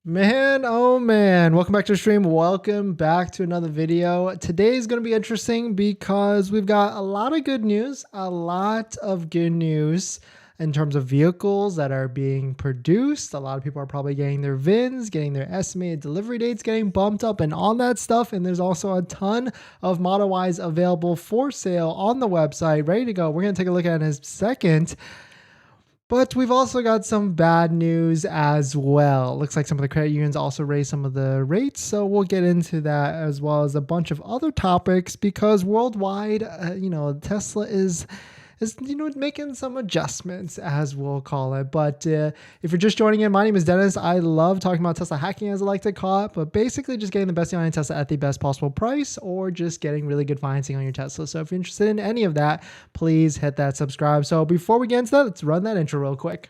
Man, oh man, welcome back to the stream. Welcome back to another video. Today is going to be interesting because we've got a lot of good news, in terms of vehicles that are being produced. A lot of people are probably getting their VINs, getting their estimated delivery dates getting bumped up and all that stuff. And there's also a ton of Model Ys available for sale on the website, ready to go. We're going to take a look at it in a second. But we've also got some bad news as well. Looks like some of the credit unions also raised some of the rates. So we'll get into that as well as a bunch of other topics because worldwide, Tesla is making some adjustments, as we'll call it. But if you're just joining in, my name is Dennis. I love talking about Tesla hacking, as I like to call it, but basically just getting the best deal on Tesla at the best possible price or just getting really good financing on your Tesla. So if you're interested in any of that, please hit that subscribe. So before we get into that, let's run that intro real quick.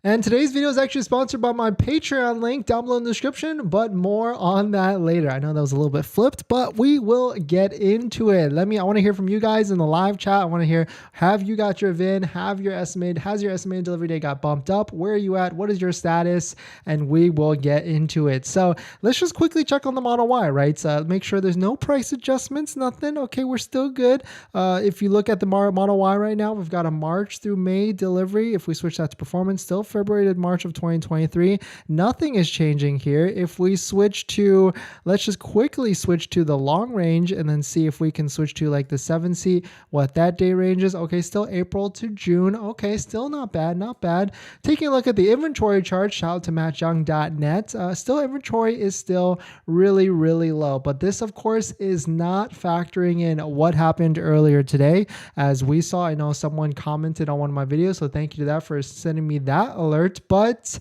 And today's video is actually sponsored by my Patreon link down below in the description, but more on that later. I know that was a little bit flipped, but we will get into it. I want to hear from you guys in the live chat. I want to hear, have you got your VIN? Has your estimated delivery date got bumped up? Where are you at? What is your status? And we will get into it. So let's just quickly check on the Model Y, right? So make sure there's no price adjustments, nothing. Okay, we're still good. If you look at the Model Y right now, we've got a March through May delivery. If we switch that to performance, still February to March of 2023. Nothing is changing here. If we switch to, let's just quickly switch to the long range and then see if we can switch to like the 7-seat, what that day range is. Okay, still April to June. Okay, still not bad, not bad. Taking a look at the inventory chart, shout out to mattyoung.net. Still inventory is still really, really low. But this, of course, is not factoring in what happened earlier today. As we saw, I know someone commented on one of my videos, so thank you to that for sending me that alert. But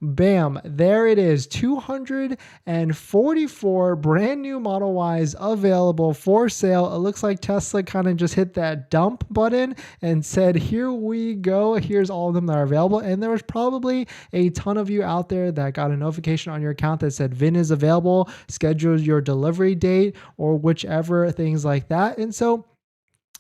bam, there it is. 244 brand new Model Ys available for sale. It looks like Tesla kind of just hit that dump button and said, here we go. Here's all of them that are available. And there was probably a ton of you out there that got a notification on your account that said VIN is available, schedule your delivery date, or whichever, things like that. And so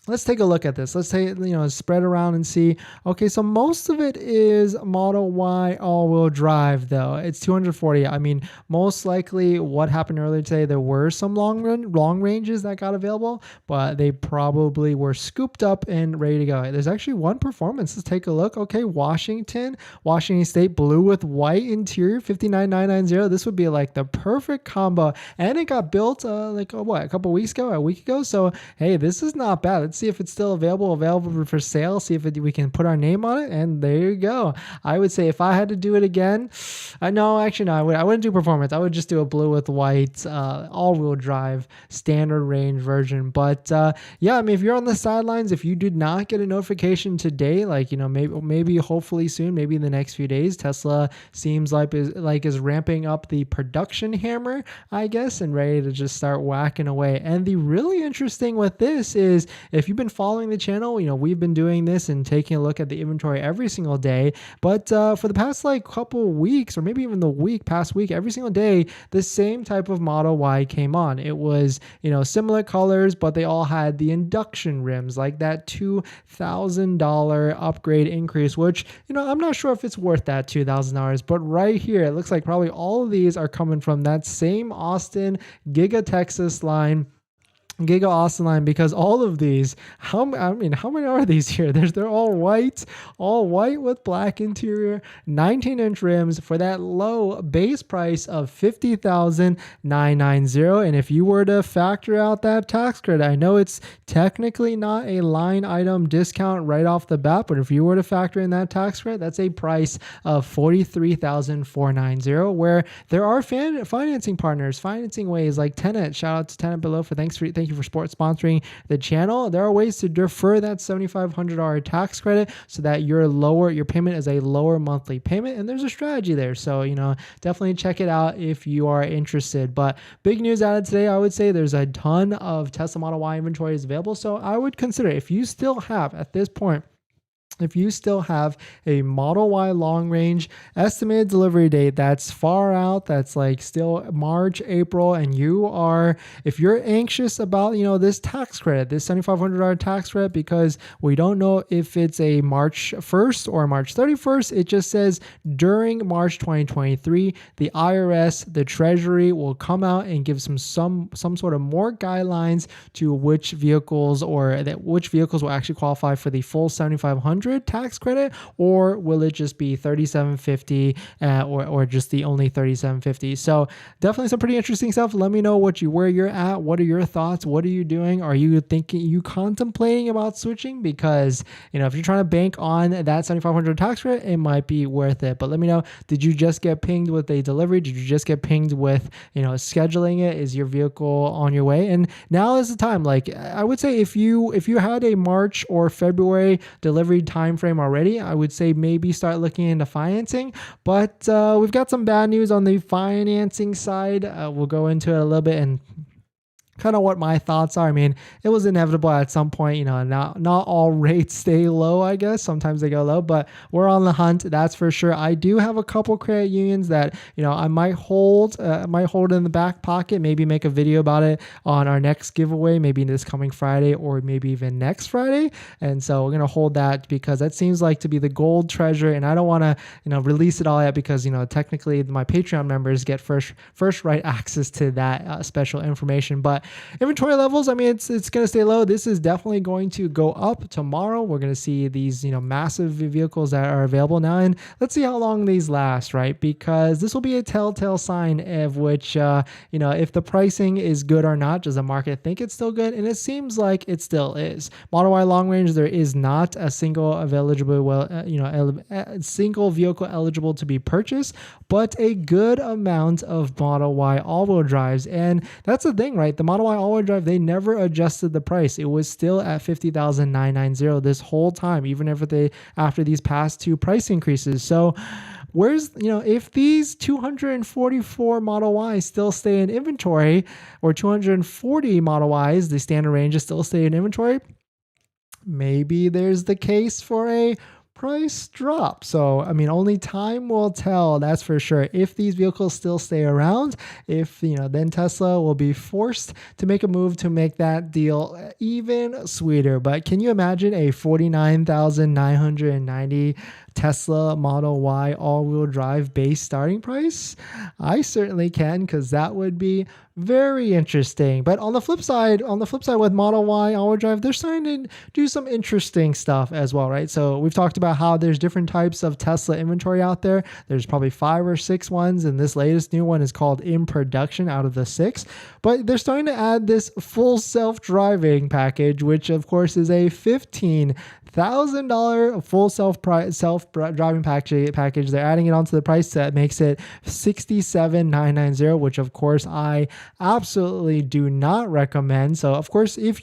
let's take a look at this. Let's say, spread around and see. Okay, so most of it is Model Y all-wheel drive, though. It's 240. I mean, most likely what happened earlier today, there were some long ranges that got available, but they probably were scooped up and ready to go. There's actually one performance. Let's take a look. Okay, Washington State, blue with white interior, 59990. This would be like the perfect combo. And it got built a couple weeks ago, a week ago. So, hey, this is not bad. Let's see if it's still available for sale. See if we can put our name on it. And there you go. I would say if I had to do it again, I wouldn't do performance. I would just do a blue with white, all-wheel drive, standard range version. But yeah, I mean, if you're on the sidelines, if you did not get a notification today, maybe hopefully soon, maybe in the next few days, Tesla seems is ramping up the production hammer, I guess, and ready to just start whacking away. And the really interesting with this is, if you've been following the channel, we've been doing this and taking a look at the inventory every single day. But for the past couple weeks, or maybe even the past week, every single day, the same type of Model Y came on. It was, similar colors, but they all had the induction rims, like that $2,000 upgrade increase, which, I'm not sure if it's worth that $2,000, but right here, it looks like probably all of these are coming from that same Austin Giga Texas line. Giga Austin line, because all of these, how many are these here? They're all white with black interior, 19-inch rims for that low base price of $50,990. And if you were to factor out that tax credit, I know it's technically not a line item discount right off the bat, but if you were to factor in that tax credit, that's a price of $43,490. Where there are financing partners, financing ways like Tenet. Shout out to Tenet below for thank you for sponsoring the channel. There are ways to defer that $7,500 tax credit so that your payment is a lower monthly payment, and there's a strategy there. So, definitely check it out if you are interested. But big news added today, I would say there's a ton of Tesla Model Y inventory is available. So I would consider, if you still have at this point if you still have a Model Y long range estimated delivery date that's far out, that's like still March, April, and if you're anxious about, this tax credit, this $7,500 tax credit, because we don't know if it's a March 1st or March 31st, it just says during March 2023, the IRS, the Treasury will come out and give some sort of more guidelines to which vehicles will actually qualify for the full 7,500 tax credit, or will it just be 3,750 or just the only 3,750? So definitely some pretty interesting stuff. Let me know where you're at. What are your thoughts? What are you doing? Are you contemplating about switching? Because if you're trying to bank on that 7,500 tax credit, it might be worth it. But let me know, did you just get pinged with a delivery? Did you just get pinged with scheduling it? Is your vehicle on your way? And now is the time. Like, I would say if you had a March or February delivery time frame already, I would say maybe start looking into financing. But we've got some bad news on the financing side. We'll go into it a little bit and kind of what my thoughts are. I mean, it was inevitable at some point, not all rates stay low, I guess. Sometimes they go low, but we're on the hunt, that's for sure. I do have a couple credit unions that, I might hold in the back pocket, maybe make a video about it on our next giveaway, maybe this coming Friday or maybe even next Friday. And so we're going to hold that because that seems like to be the gold treasure. And I don't want to, release it all yet because, technically my Patreon members get first right access to that special information. But inventory levels, I mean, it's going to stay low. This is definitely going to go up tomorrow. We're going to see these, massive vehicles that are available now. And let's see how long these last, right? Because this will be a telltale sign of which, if the pricing is good or not. Does the market think it's still good? And it seems like it still is. Model Y long range, there is not a single single vehicle eligible to be purchased, but a good amount of Model Y all-wheel drives. And that's the thing, right? The Model Y all-wheel drive, they never adjusted the price. It was still at $50,990 this whole time, even after these past two price increases. So if these 244 Model Ys still stay in inventory, or 240 Model Ys, the standard ranges still stay in inventory, maybe there's the case for a price drop. So, I mean, only time will tell, that's for sure. If these vehicles still stay around, then Tesla will be forced to make a move to make that deal even sweeter. But can you imagine a $49,990 Tesla Model Y all-wheel drive base starting price? I certainly can, because that would be very interesting. But on the flip side with Model Y all-wheel drive, they're starting to do some interesting stuff as well, right? So we've talked about how there's different types of Tesla inventory out there. There's probably 5 or 6 ones, and this latest new one is called in production out of the 6. But they're starting to add this full self-driving package, which of course is a $15,000 full self-driving package. They're adding it onto the price that makes it $67,990, which of course I absolutely do not recommend. So of course, if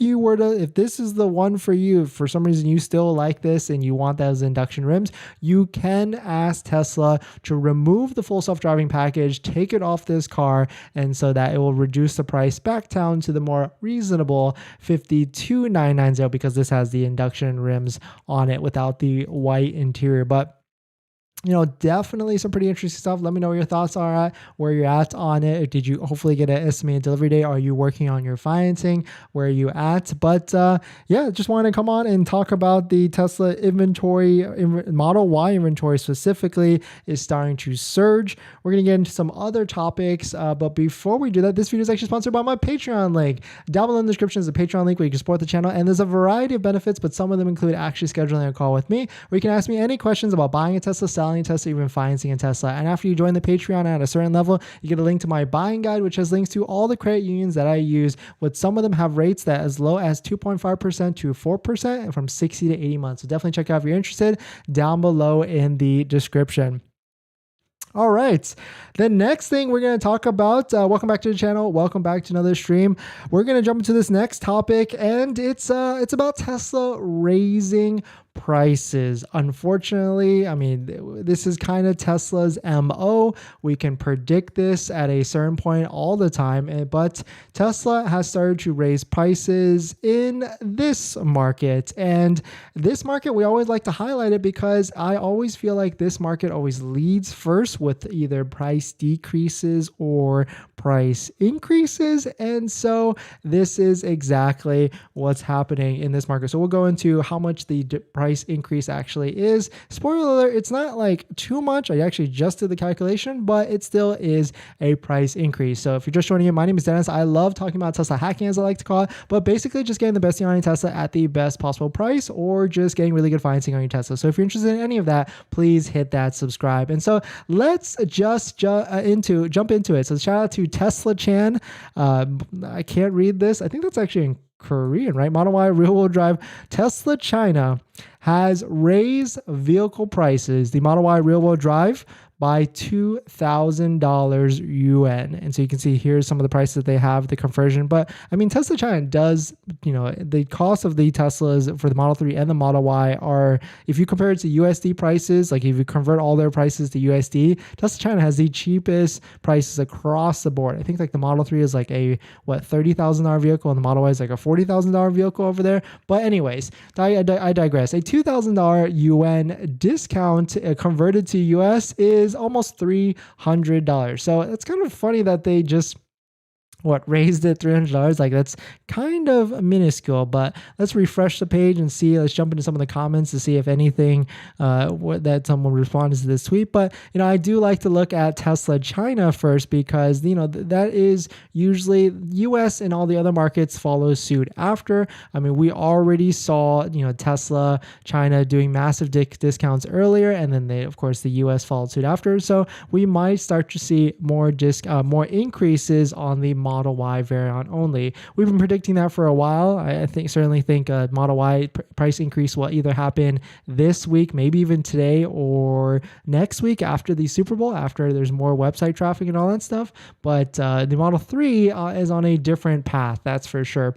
this is the one for you, for some reason you still like this and you want those induction rims, you can ask Tesla to remove the full self-driving package, take it off this car, and so that it will reduce the price back down to the more reasonable $52,990, because this has the induction rims on it without the white interior. But definitely some pretty interesting stuff. Let me know what your thoughts are where you're at on it. Did you hopefully get an estimated delivery date? Are you working on your financing? Where are you at? But just wanted to come on and talk about the Tesla inventory. Model Y inventory specifically is starting to surge. We're going to get into some other topics. But before we do that, this video is actually sponsored by my Patreon link. Down below in the description is a Patreon link where you can support the channel. And there's a variety of benefits, but some of them include actually scheduling a call with me, where you can ask me any questions about buying a Tesla, selling a Tesla, even financing a Tesla. And after you join the Patreon at a certain level, you get a link to my buying guide, which has links to all the credit unions that I use, with some of them have rates that as low as 2.5% to 4% and from 60 to 80 months. So definitely check out if you're interested down below in the description. All right. The next thing we're going to talk about, welcome back to the channel. Welcome back to another stream. We're going to jump into this next topic, and it's about Tesla raising prices. Unfortunately, I mean, this is kind of Tesla's MO. We can predict this at a certain point all the time, but Tesla has started to raise prices in this market. And this market, we always like to highlight it because I always feel like this market always leads first with either price decreases or price increases. And so this is exactly what's happening in this market. So we'll go into how much the price increase actually is. Spoiler alert, it's not like too much. I actually just did the calculation, but it still is a price increase. So if you're just joining in, my name is Dennis. I love talking about Tesla hacking, as I like to call it, but basically just getting the best deal on your Tesla at the best possible price, or just getting really good financing on your Tesla. So if you're interested in any of that, please hit that subscribe. And so let's just jump into it. So shout out to Tesla Chan. I can't read this. I think that's actually in Korean, right? Model Y rear wheel drive. Tesla China has raised vehicle prices, the Model Y rear wheel drive, by $2,000 yuan. And so you can see here's some of the prices that they have, the conversion. But I mean, Tesla China does, the cost of the Teslas for the Model 3 and the Model Y are, if you compare it to USD prices, like if you convert all their prices to USD, Tesla China has the cheapest prices across the board. I think like the Model 3 is like a, $30,000 vehicle, and the Model Y is like a $40,000 vehicle over there. But anyways, I digress. A $2,000 yuan discount converted to US is almost $300. So it's kind of funny that they just raised it $300. Like, that's kind of minuscule. But let's refresh the page and see. Let's jump into some of the comments to see if anything that someone responded to this tweet. But I do like to look at Tesla China first, because that is usually US and all the other markets follow suit after. I mean, we already saw Tesla China doing massive discounts earlier, and then of course the US followed suit after. So we might start to see more increases on the Model Y variant only. We've been predicting that for a while. I certainly think Model Y price increase will either happen this week, maybe even today, or next week after the Super Bowl, after there's more website traffic and all that stuff. But the Model 3 is on a different path, that's for sure.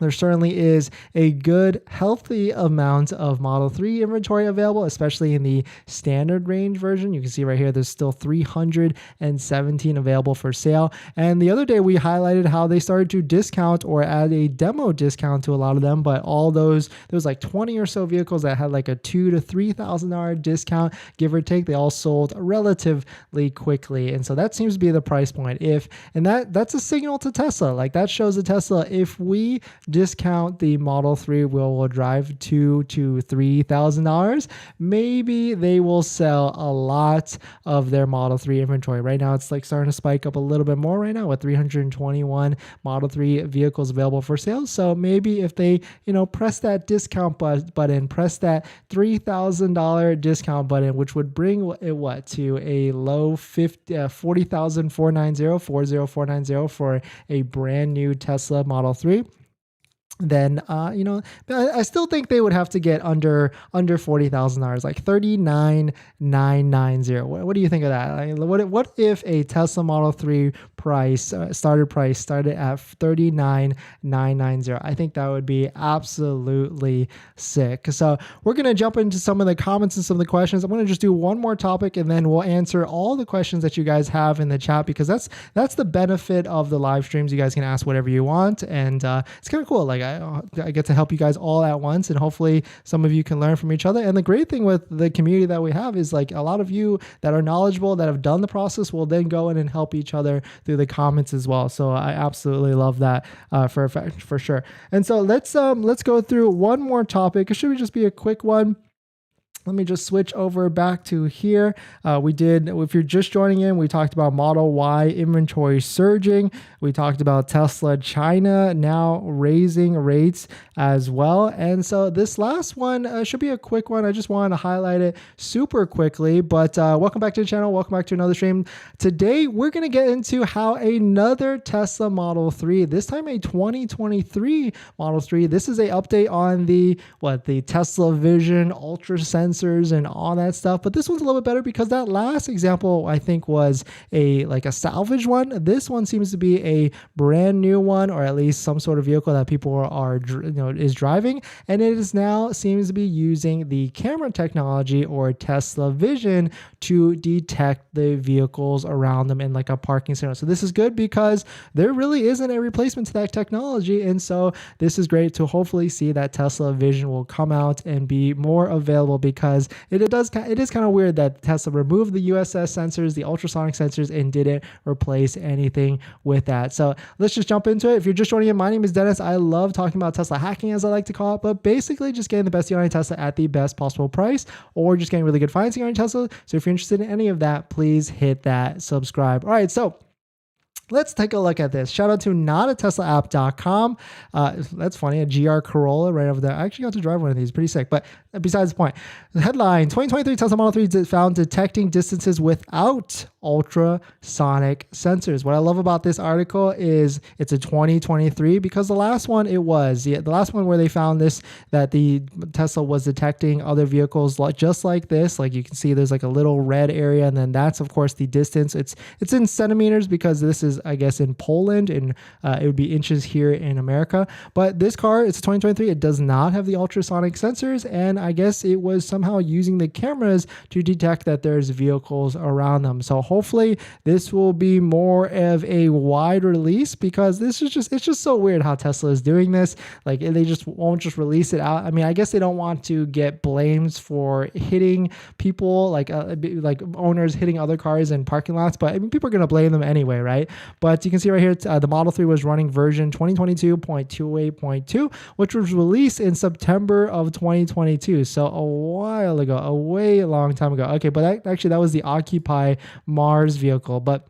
There certainly is a good, healthy amount of Model 3 inventory available, especially in the standard range version. You can see right here, there's still 317 available for sale. And the other day we highlighted how they started to discount or add a demo discount to a lot of them, but all those, there was like 20 or so vehicles that had like a $2,000 to $3,000 discount, give or take. They all sold relatively quickly. And so that seems to be the price point. That's a signal to Tesla. Like, that shows to Tesla, if we discount the Model 3 wheel drive $2,000 to $3,000, maybe they will sell a lot of their Model 3 inventory. Right now, it's like starting to spike up a little bit more right now with 321 Model 3 vehicles available for sale. So maybe if they, press that discount button, press that $3,000 discount button, which would bring it to a low $40,490 for a brand new Tesla Model 3. Then I still think they would have to get under $40,000, like $39,990. What do you think of that? What if a Tesla Model 3 started at $39,990? I think that would be absolutely sick. So we're gonna jump into some of the comments and some of the questions. I'm gonna just do one more topic, and then we'll answer all the questions that you guys have in the chat, because that's the benefit of the live streams. You guys can ask whatever you want, and it's kind of cool. Like, I get to help you guys all at once, and hopefully some of you can learn from each other. And the great thing with the community that we have is, like, a lot of you that are knowledgeable, that have done the process, will then go in and help each other through the comments as well. So I absolutely love that for sure. And so let's go through one more topic. It should just be a quick one. Let me just switch over back to here. If you're just joining in, we talked about Model Y inventory surging. We talked about Tesla China now raising rates as well. And so this last one should be a quick one. I just wanted to highlight it super quickly, but welcome back to the channel. Welcome back to another stream. Today, we're going to get into how another Tesla Model 3, this time a 2023 Model 3. This is an update on the Tesla Vision Ultra Sense sensors and all that stuff. But this one's a little bit better because that last example I think was a salvage one. This one seems to be a brand new one, or at least some sort of vehicle that people are is driving, and it is now seems to be using the camera technology or Tesla vision to detect the vehicles around them in like a parking center. So this is good because there really isn't a replacement to that technology, and so this is great to hopefully see that Tesla vision will come out and be more available, because it is kind of weird that Tesla removed the USS sensors, the ultrasonic sensors, and didn't replace anything with that. So let's just jump into it. If you're just joining in, my name is Dennis. I love talking about Tesla hacking, as I like to call it, but basically just getting the best deal on Tesla at the best possible price, or just getting really good financing on Tesla. So if you're interested in any of that, please hit that subscribe. All right, so let's take a look at this. Shout out to notateslaapp.com. That's funny. A GR Corolla right over there. I actually got to drive one of these. Pretty sick. But besides the point, the headline, 2023 Tesla Model 3 found detecting distances without ultrasonic sensors. What I love about this article is it's a 2023, because the last one the last one where they found this, that the Tesla was detecting other vehicles just like this. Like you can see there's like a little red area, and then that's of course the distance. It's in centimeters because this is, I guess, in Poland, and it would be inches here in America. But this car, it's a 2023. It does not have the ultrasonic sensors, and I guess it was somehow using the cameras to detect that there's vehicles around them. So hopefully this will be more of a wide release, because it's just so weird how Tesla is doing this. Like they just won't just release it out. I mean, I guess they don't want to get blames for hitting people, like owners hitting other cars in parking lots, but I mean, people are going to blame them anyway, right? But you can see right here, the Model 3 was running version 2022.28.2, which was released in September of 2022. So a while ago, a way long time ago. Okay, but that was the Occupy Mars vehicle. But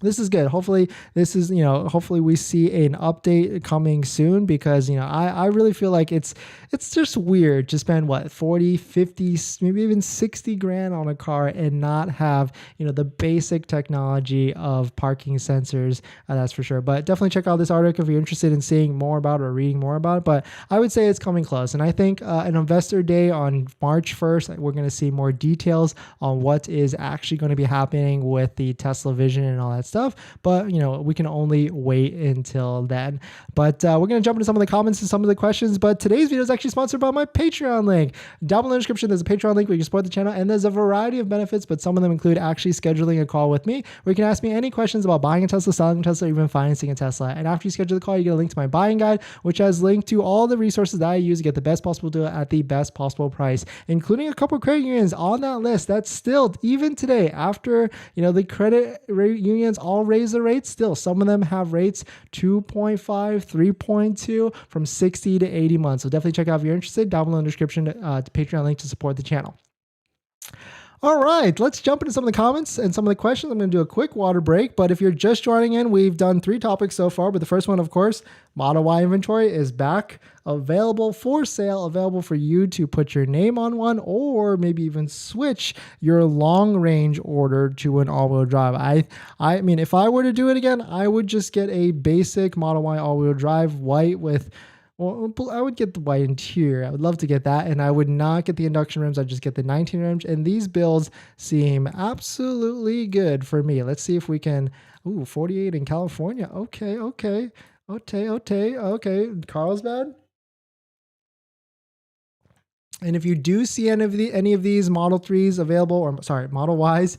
this is good. Hopefully hopefully we see an update coming soon, because, I really feel like it's just weird to spend 40, 50, maybe even 60 grand on a car and not have, the basic technology of parking sensors. That's for sure. But definitely check out this article if you're interested in seeing more about it or reading more about it. But I would say it's coming close. And I think an investor day on March 1st, we're going to see more details on what is actually going to be happening with the Tesla vision and all that stuff. But we can only wait until then. But we're going to jump into some of the comments and some of the questions. But today's video is actually sponsored by my Patreon link. Down below in the description, there's a Patreon link where you can support the channel, and there's a variety of benefits, but some of them include actually scheduling a call with me, where you can ask me any questions about buying a Tesla, selling a Tesla, or even financing a Tesla. And after you schedule the call, you get a link to my buying guide, which has linked to all the resources that I use to get the best possible deal at the best possible price, including a couple of credit unions on that list. That's still, even today, after the credit unions all raise the rates, still some of them have rates 2.5, 3.2 from 60 to 80 months. So definitely check out if you're interested. Down below in the description, Patreon link to support the channel. All right, let's jump into some of the comments and some of the questions. I'm going to do a quick water break, but if you're just joining in, we've done 3 topics so far, but the first one, of course, Model Y inventory is back, available for sale, available for you to put your name on one, or maybe even switch your long range order to an all-wheel drive. I mean, if I were to do it again, I would just get a basic Model Y all-wheel drive, white with... Well, I would get the white interior. I would love to get that. And I would not get the induction rims. I'd just get the 19 rims. And these builds seem absolutely good for me. Let's see if we can... Ooh, 48 in California. Okay. Carlsbad. And if you do see any of these Model 3s available, or sorry, Model Ys,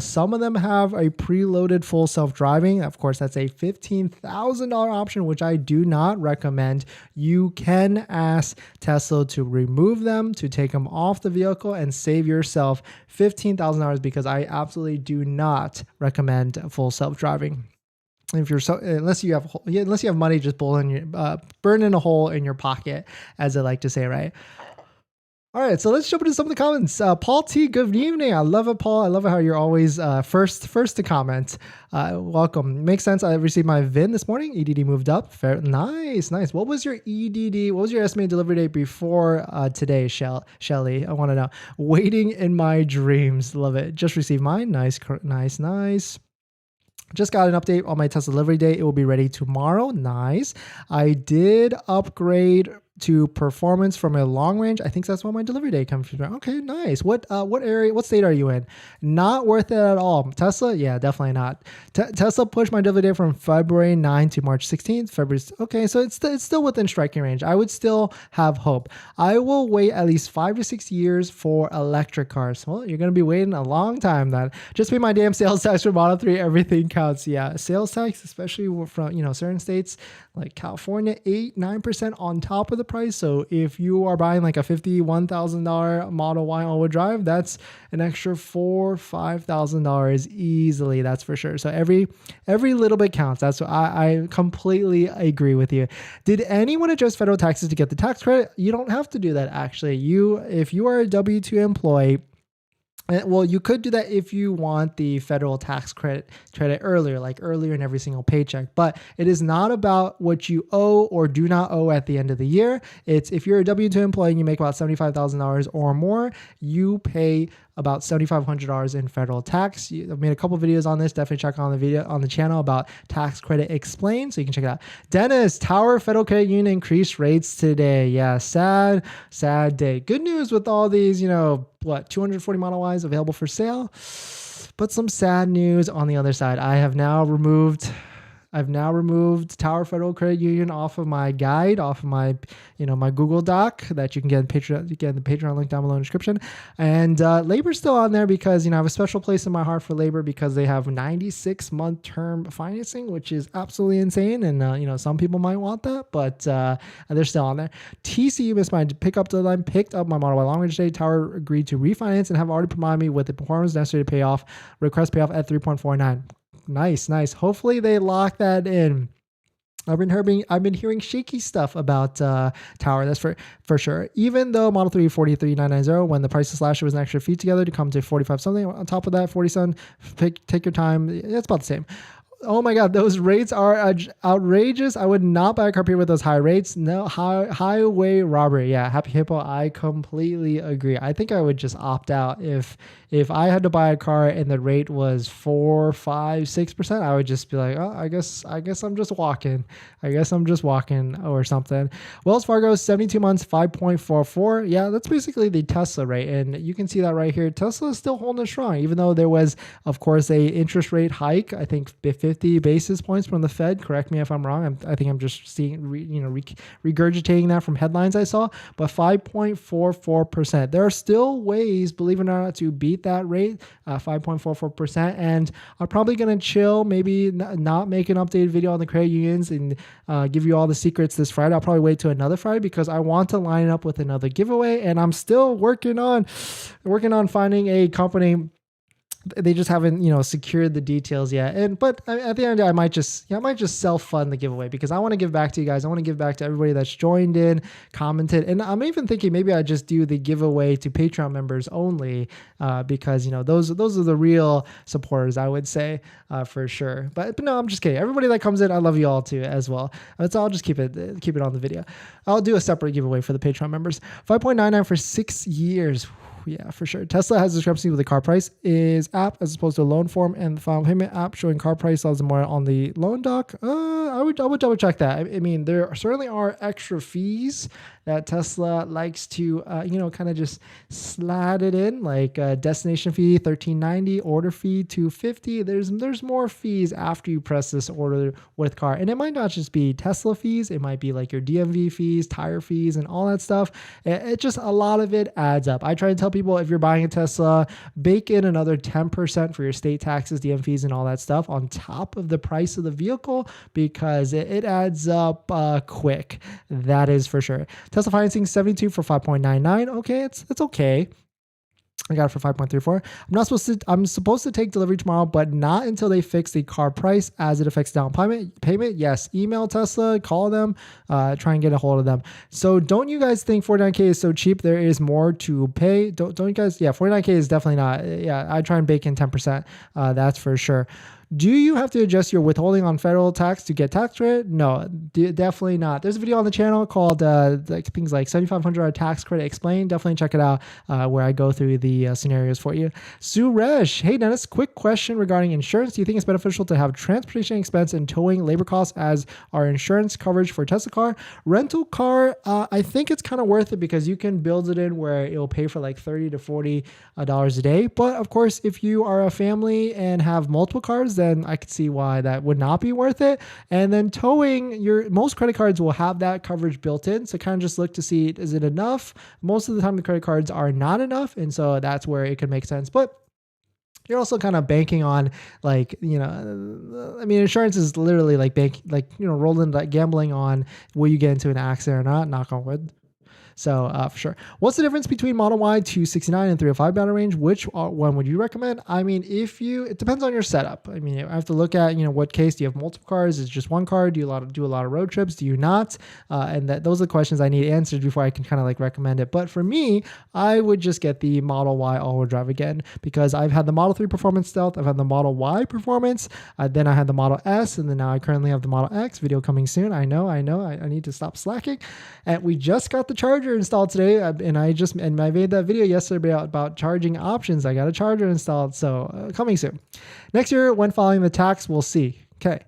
some of them have a preloaded full self-driving. Of course, that's a $15,000 option, which I do not recommend. You can ask Tesla to remove them, to take them off the vehicle, and save yourself $15,000, because I absolutely do not recommend full self-driving. Unless you have money, just burn in a hole in your pocket, as I like to say, right? All right, so let's jump into some of the comments. Paul T, good evening. I love it, Paul. I love it how you're always first to comment. Welcome. Makes sense. I received my VIN this morning. EDD moved up. Fair. Nice. What was your EDD? What was your estimated delivery date before today, Shelly? I want to know. Waiting in my dreams. Love it. Just received mine. Nice. Just got an update on my Tesla delivery date. It will be ready tomorrow. Nice. I did upgrade to performance from a long range. I think that's what my delivery date comes from. Okay, nice. What area, what state are you in? Not worth it at all. Tesla, yeah, definitely not. Tesla pushed my delivery date from February 9th to March 16th. Okay, so it's still within striking range. I would still have hope. I will wait at least 5 to 6 years for electric cars. Well, you're gonna be waiting a long time then. Just pay my damn sales tax for Model 3. Everything counts. Yeah, sales tax, especially from certain states like California, 8-9% on top of the price. So if you are buying like a $51,000 Model Y all-wheel drive, that's an extra $4,000-$5,000 easily. That's for sure. So every little bit counts. That's what I completely agree with you. Did anyone adjust federal taxes to get the tax credit? You don't have to do that. Actually, if you are a W-2 employee, well, you could do that if you want the federal tax credit earlier in every single paycheck. But it is not about what you owe or do not owe at the end of the year. It's if you're a W-2 employee and you make about $75,000 or more, you pay about $7,500 in federal tax. I've made a couple videos on this. Definitely check on the video on the channel about tax credit explained, so you can check it out. Dennis, Tower Federal Credit Union increased rates today. Yeah, sad day. Good news with all these, 240 Model Ys available for sale, but some sad news on the other side. I've now removed Tower Federal Credit Union off of my guide, off of my, my Google Doc that you can get in Patreon. You get the Patreon link down below in the description. And Labor's still on there because, I have a special place in my heart for Labor because they have 96-month term financing, which is absolutely insane. And, some people might want that, but they're still on there. TCU missed my pickup deadline, picked up my Model Y long range today. Tower agreed to refinance and have already provided me with the performance necessary to request payoff at 3.49. Nice. Hopefully they lock that in. I've been hearing shaky stuff about Tower. That's for sure. Even though Model 3 43,990, when the price is last year was an extra fee together to come to 45 something. On top of that, 47. Take your time. It's about the same. Oh my God, those rates are outrageous. I would not buy a car here with those high rates. No, highway robbery. Yeah, Happy Hippo, I completely agree. I think I would just opt out if I had to buy a car and the rate was 4, 5, 6%. I would just be like, oh, I guess I'm just walking. Or something. Wells Fargo 72 months 5.44. Yeah, that's basically the Tesla rate, and you can see that right here. Tesla is still holding strong, even though there was, of course, a interest rate hike. I think 50 basis points from the Fed. Correct me if I'm wrong. I think I'm just seeing, regurgitating that from headlines I saw. But 5.44%. There are still ways, believe it or not, to beat that rate, 5.44%. And I'm probably gonna chill, maybe not make an updated video on the credit unions and give you all the secrets this Friday. I'll probably wait to another Friday because I want to line it up with another giveaway, and I'm still working on finding a company. They just haven't, secured the details yet. But at the end of the day, I might just self-fund the giveaway because I want to give back to you guys. I want to give back to everybody that's joined in, commented. And I'm even thinking maybe I just do the giveaway to Patreon members only because, those are the real supporters, I would say, for sure. But no, I'm just kidding. Everybody that comes in, I love you all too as well. So I'll just keep it on the video. I'll do a separate giveaway for the Patreon members. 5.99 for 6 years. Yeah, for sure. Tesla has discrepancy with the car price is app as opposed to a loan form, and the final payment app showing car price sells more on the loan doc. I would double check that. I mean, there certainly are extra fees that Tesla likes to, kind of just slide it in, like destination fee $13.90, order fee $250. There's more fees after you press this order with car, and it might not just be Tesla fees. It might be like your DMV fees, tire fees, and all that stuff. It just, a lot of it adds up. I try to tell people, if you're buying a Tesla, bake in another 10% for your state taxes, DM fees, and all that stuff on top of the price of the vehicle, because it adds up quick. That is for sure. Tesla financing 72 for 5.99. Okay, it's okay. I got it for 5.34. I'm supposed to take delivery tomorrow, but not until they fix the car price as it affects down payment. Yes, email Tesla, call them, try and get a hold of them. So don't you guys think 49K is so cheap? There is more to pay. Don't you guys? Yeah, 49K is definitely not. Yeah, I try and bake in 10%. That's for sure. Do you have to adjust your withholding on federal tax to get tax credit? No, definitely not. There's a video on the channel called things like $7,500 tax credit explained. Definitely check it out where I go through the scenarios for you. Suresh, hey Dennis, quick question regarding insurance. Do you think it's beneficial to have transportation expense and towing labor costs as our insurance coverage for Tesla car? Rental car, I think it's kind of worth it because you can build it in where it will pay for like $30 to $40 a day. But of course, if you are a family and have multiple cars, then I could see why that would not be worth it. And then towing, most credit cards will have that coverage built in. So kind of just look to see, is it enough? Most of the time the credit cards are not enough. And so that's where it could make sense. But you're also kind of banking on insurance is literally like rolling, like gambling on will you get into an accident or not, knock on wood. So for sure. What's the difference between Model Y 269 and 305 battery range? Which one would you recommend? I mean, it depends on your setup. I mean, I have to look at, what case. Do you have multiple cars? Is it just one car? Do you do a lot of road trips? Do you not? And those are the questions I need answered before I can kind of like recommend it. But for me, I would just get the Model Y all-wheel drive again, because I've had the Model 3 Performance Stealth. I've had the Model Y Performance. Then I had the Model S, and then now I currently have the Model X. Video coming soon. I know. I need to stop slacking. And we just got the charger installed today, and I made that video yesterday about charging options. I got a charger installed, so coming soon. Next year, when following the tax, we'll see. Okay.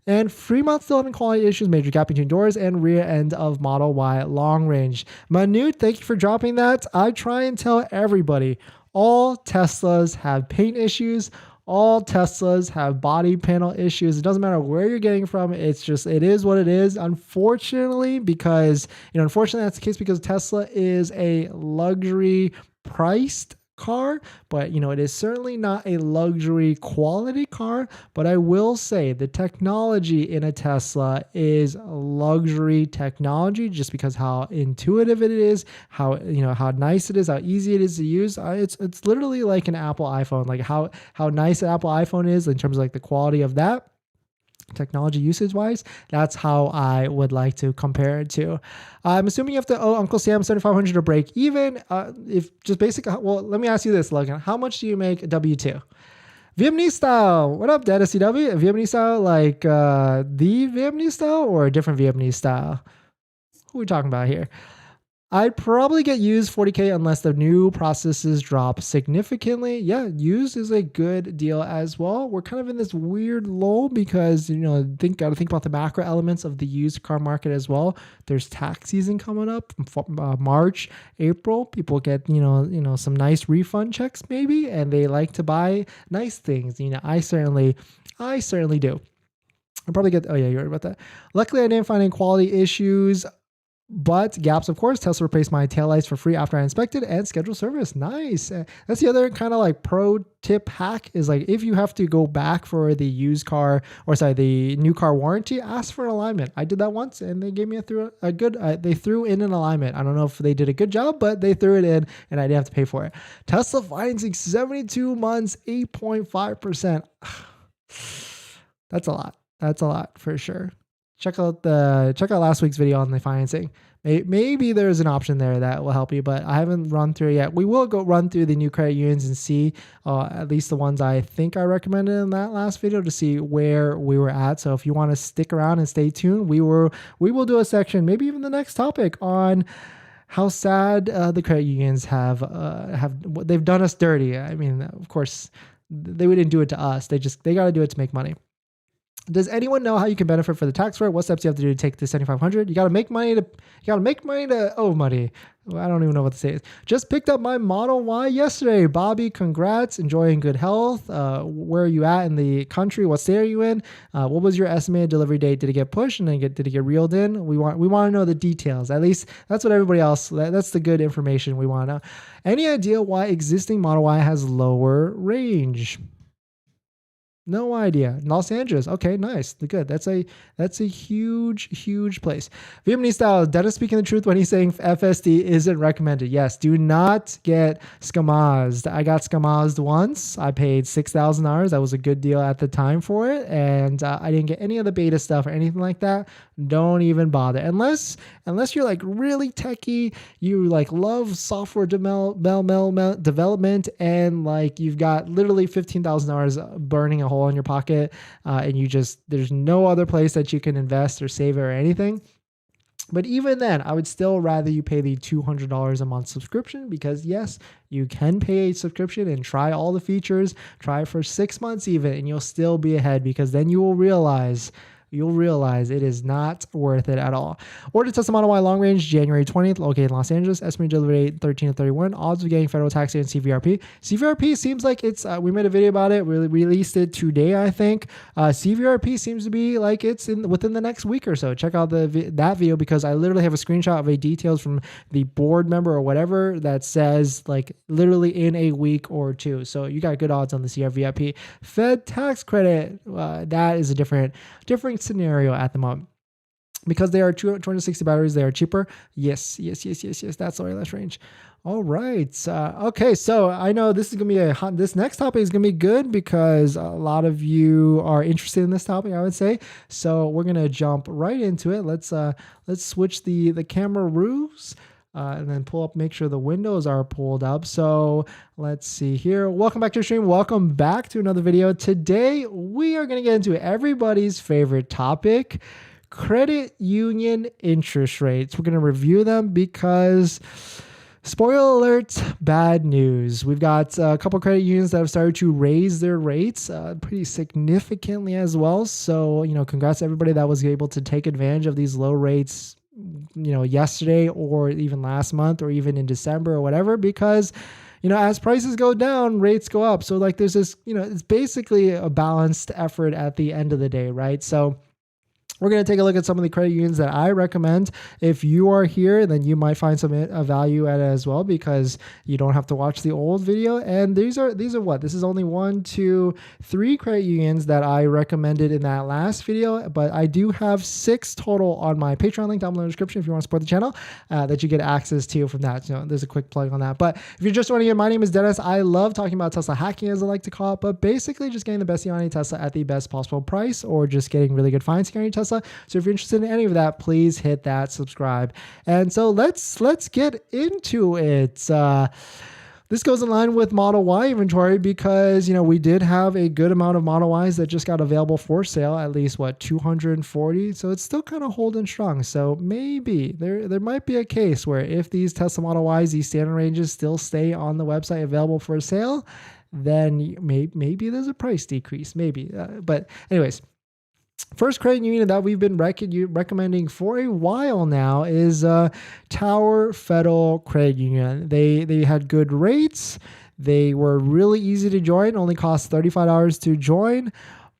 And Fremont still having quality issues, major gap between doors and rear end of Model Y long range. Manute, thank you for dropping that. I try and tell everybody, all Teslas have paint issues. All Teslas have body panel issues. It doesn't matter where you're getting from. It is what it is. Unfortunately, that's the case because Tesla is a luxury priced car, but it is certainly not a luxury quality car. But I will say the technology in a Tesla is luxury technology, just because how intuitive it is, how nice it is, how easy it is to use. It's literally like an Apple iPhone, like how nice an Apple iPhone is in terms of like the quality of that. Technology usage wise, that's how I would like to compare it to. I'm assuming you have to owe Uncle Sam $7,500 to break even. Let me ask you this, Logan. How much do you make a W-2? Vietnamese style. What up, DennisCW? Vietnamese style, like the Vietnamese style or a different Vietnamese style? Who are we talking about here? I'd probably get used 40K unless the new processes drop significantly. Yeah, used is a good deal as well. We're kind of in this weird lull because, got to think about the macro elements of the used car market as well. There's tax season coming up, March, April. People get, some nice refund checks maybe, and they like to buy nice things. I certainly do. I'll probably get, oh yeah, you're right about that. Luckily, I didn't find any quality issues. But gaps, of course. Tesla replaced my taillights for free after I inspected and scheduled service. Nice. That's the other kind of like pro tip hack is like if you have to go back for the the new car warranty, ask for an alignment. I did that once and they gave me they threw in an alignment. I don't know if they did a good job, but they threw it in and I didn't have to pay for it. Tesla financing 72 months, 8.5%. That's a lot. That's a lot for sure. Check out last week's video on the financing. Maybe there's an option there that will help you, but I haven't run through it yet. We will go run through the new credit unions and see at least the ones I think I recommended in that last video to see where we were at. So if you want to stick around and stay tuned, we will do a section, maybe even the next topic, on how sad the credit unions they've done us dirty. I mean, of course, they wouldn't do it to us. They got to do it to make money. Does anyone know how you can benefit for the tax rate? What steps you have to do to take the $7,500? You got to make money to owe money. I don't even know what to say. Just picked up my Model Y yesterday. Bobby, congrats. Enjoying good health. Where are you at in the country? What state are you in? What was your estimated delivery date? Did it get pushed and then did it get reeled in? We want to know the details. At least that's what everybody else, that's the good information we want to know. Any idea why existing Model Y has lower range? No idea. Los Angeles. Okay, nice. Good. That's a huge place. Vietnamese style. Dennis speaking the truth when he's saying FSD isn't recommended. Yes, do not get skamazed. I got skamazed once. I paid $6,000. That was a good deal at the time for it, and I didn't get any of the beta stuff or anything like that. Don't even bother unless you're like really techie. You like love software development, and like you've got literally $15,000 burning a hole in your pocket and there's no other place that you can invest or save it or anything. But even then, I would still rather you pay the $200 a month subscription, because yes, you can pay a subscription and try all the features, try for 6 months even, and you'll still be ahead, because then you'll realize it is not worth it at all. Order Tesla Model Y long range January 20th, located in Los Angeles. Estimated delivery date 13 to 31. Odds of getting federal tax and CVRP. CVRP seems like it's, we made a video about it. We released it today, I think. CVRP seems to be like it's within the next week or so. Check out that video, because I literally have a screenshot of details from the board member or whatever that says like literally in a week or two. So you got good odds on the CVRP. Fed tax credit, that is a different scenario at the moment, because they are 260 batteries. They are cheaper. Yes. That's the wireless range. All right. Okay. So I know this is going to be this next topic is going to be good, because a lot of you are interested in this topic, I would say. So we're going to jump right into it. Let's switch the camera rules. And then make sure the windows are pulled up. So let's see here. Welcome back to the stream. Welcome back to another video. Today, we are going to get into everybody's favorite topic, credit union interest rates. We're going to review them because, spoiler alert, bad news. We've got a couple credit unions that have started to raise their rates pretty significantly as well. So, congrats to everybody that was able to take advantage of these low rates yesterday or even last month or even in December or whatever, because as prices go down, rates go up. So like there's this, it's basically a balanced effort at the end of the day, right? So we're going to take a look at some of the credit unions that I recommend. If you are here, then you might find some value at it as well, because you don't have to watch the old video. And these are what? This is only 1, 2, 3 credit unions that I recommended in that last video, but I do have 6 total on my Patreon link down below in the description if you want to support the channel, that you get access to from that. There's a quick plug on that. But if you're just joining in, my name is Dennis. I love talking about Tesla hacking, as I like to call it, but basically just getting the best deal on any Tesla at the best possible price, or just getting really good financing on your Tesla. So if you're interested in any of that, please hit that subscribe. And so let's get into it. This goes in line with Model Y inventory, because we did have a good amount of Model Ys that just got available for sale, at least 240. So it's still kind of holding strong. So maybe there might be a case where if these Tesla Model Ys, these standard ranges, still stay on the website available for sale, then maybe there's a price decrease, maybe. But anyways. First credit union that we've been recommending for a while now is Tower Federal Credit Union. They had good rates. They were really easy to join. Only cost $35 to join.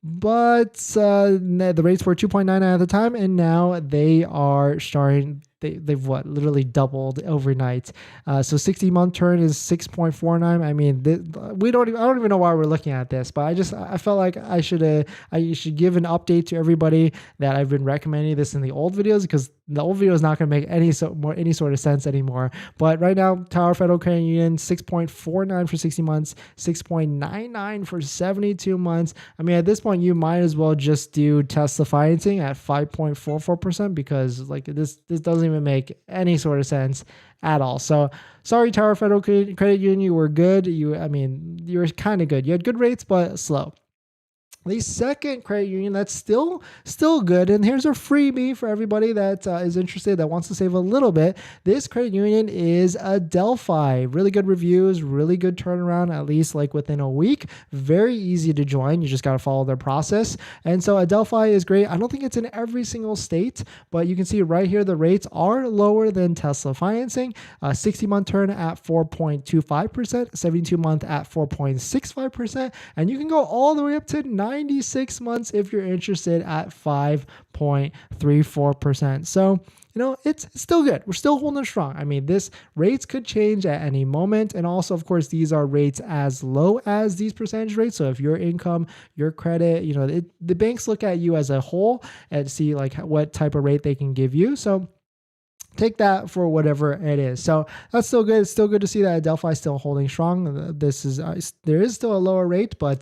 But the rates were 2.99 at the time, and now they are starting. They've literally doubled overnight. So 60-month term is 6.49. I mean, I don't even know why we're looking at this, but I felt like I should give an update to everybody that I've been recommending this in the old videos, because the old video is not going to make any sort of sense anymore. But right now, Tower Federal Credit Union, 6.49 for 60 months, 6.99 for 72 months. I mean, at this point, you might as well just do Tesla financing at 5.44%, because this doesn't even make any sort of sense at all. So sorry, Tower Federal Credit Union, you were good. You were kind of good. You had good rates, but slow. The second credit union that's still good, and here's a freebie for everybody that is interested, that wants to save a little bit. This credit union is Adelphi. Really good reviews, really good turnaround, at least within a week. Very easy to join. You just got to follow their process. And so Adelphi is great. I don't think it's in every single state, but you can see right here the rates are lower than Tesla financing. 60-month term at 4.25%, 72-month at 4.65%, and you can go all the way up to 96 months if you're interested at 5.34%. So, it's still good. We're still holding strong. I mean, this rates could change at any moment. And also, of course, these are rates as low as these percentage rates. So if your income, your credit, the banks look at you as a whole and see what type of rate they can give you. So take that for whatever it is. So that's still good. It's still good to see that Delphi is still holding strong. This is there is still a lower rate, but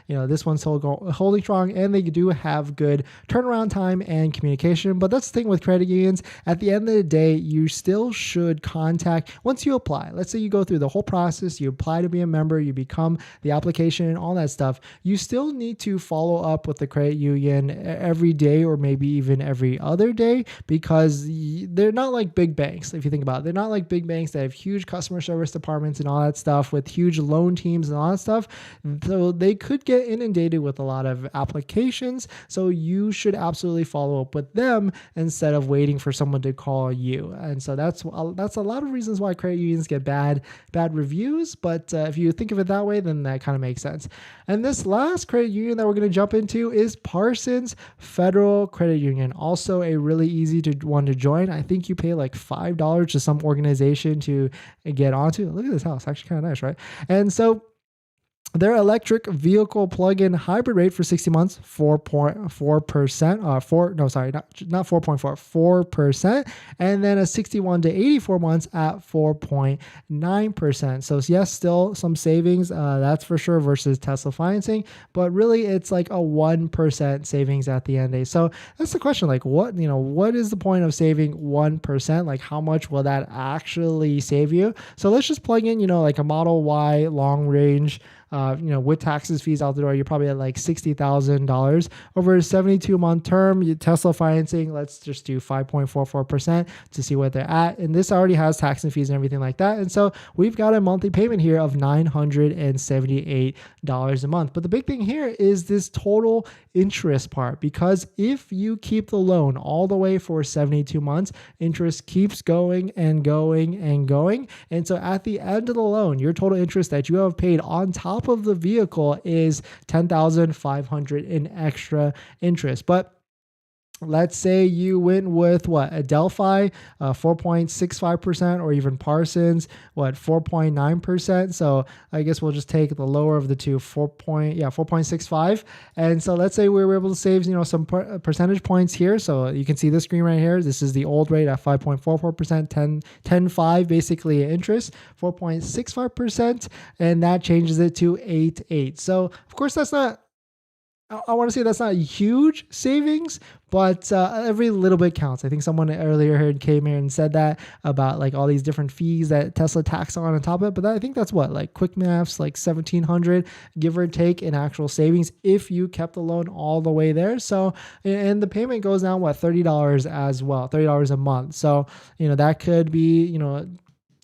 this one's still holding strong, and they do have good turnaround time and communication. But that's the thing with credit unions. At the end of the day, you still should contact once you apply. Let's say you go through the whole process, you apply to be a member, you become the application and all that stuff. You still need to follow up with the credit union every day, or maybe even every other day, because they're not like big banks. If you think about it, they're not like big banks that have huge customer service departments and all that stuff with huge loan teams and all that stuff. So they could get inundated with a lot of applications. So you should absolutely follow up with them instead of waiting for someone to call you. And so that's a lot of reasons why credit unions get bad reviews. But if you think of it that way, then that kind of makes sense. And this last credit union that we're going to jump into is Parsons Federal Credit Union. Also a really easy one to join. I think you pay like $5 to some organization to get onto. Look at this house. Actually kind of nice, right? And so their electric vehicle plug-in hybrid rate for 60 months, 4.4%, not 4.4, 4%, and then a 61 to 84 months at 4.9%. So yes, still some savings, that's for sure, versus Tesla financing, but really it's like a 1% savings at the end of the day. So that's the question, like what is the point of saving 1%? Like how much will that actually save you? So let's just plug in, like a Model Y long range, with taxes, fees out the door, you're probably at like $60,000 over a 72-month term. Tesla financing, let's just do 5.44% to see what they're at. And this already has tax and fees and everything like that. And so we've got a monthly payment here of $978 a month. But the big thing here is this total interest part, because if you keep the loan all the way for 72 months, interest keeps going and going and going. And so at the end of the loan, your total interest that you have paid on top of the vehicle is $10,500 in extra interest. But let's say you went with a Delphi, 4.65%, or even Parsons, 4.9%. So I guess we'll just take the lower of the two, 4.65. And so let's say we were able to save, some percentage points here. So you can see this screen right here. This is the old rate at 5.44%, 10.5 basically interest, 4.65%, and that changes it to 8.8. So of course that's not, I want to say that's not huge savings, but every little bit counts. I think someone earlier came here and said that about like all these different fees that Tesla tax on top of it. But I think that's like quick maths, like $1,700, give or take, in actual savings if you kept the loan all the way there. So, and the payment goes down, $30 as well, $30 a month. So, that could be,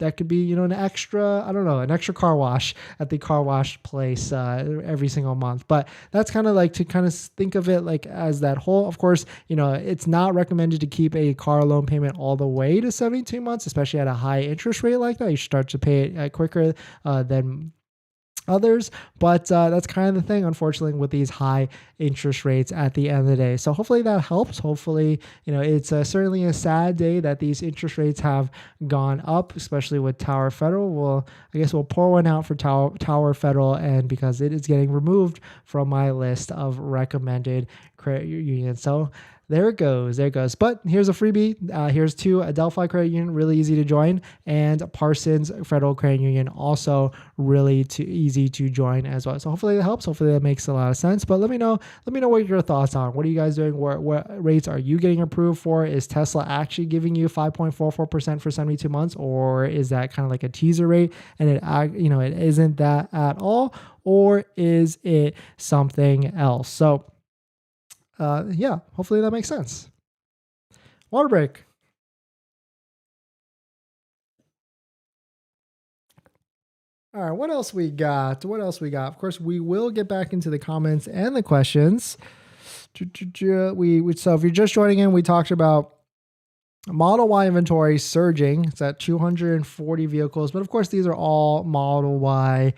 an extra, an extra car wash at the car wash place every single month. But that's kind of like to kind of think of it like as that whole. Of course, it's not recommended to keep a car loan payment all the way to 72 months, especially at a high interest rate like that. You should start to pay it quicker than others, but that's kind of the thing, unfortunately, with these high interest rates at the end of the day. So hopefully that helps. Hopefully, it's certainly a sad day that these interest rates have gone up, especially with Tower Federal. I guess we'll pour one out for Tower Federal, and because it is getting removed from my list of recommended credit unions. So there it goes. But here's a freebie. Here's a Delphi Credit Union, really easy to join, and Parsons Federal Credit Union, also really easy to join as well. So hopefully that helps. Hopefully that makes a lot of sense. But let me know what your thoughts are. What are you guys doing? What rates are you getting approved for? Is Tesla actually giving you 5.44% for 72 months, or is that kind of like a teaser rate and it isn't that at all, or is it something else? So hopefully that makes sense. Water break. All right, what else we got? Of course, we will get back into the comments and the questions. So if you're just joining in, we talked about Model Y inventory surging. It's at 240 vehicles, but of course, these are all Model Y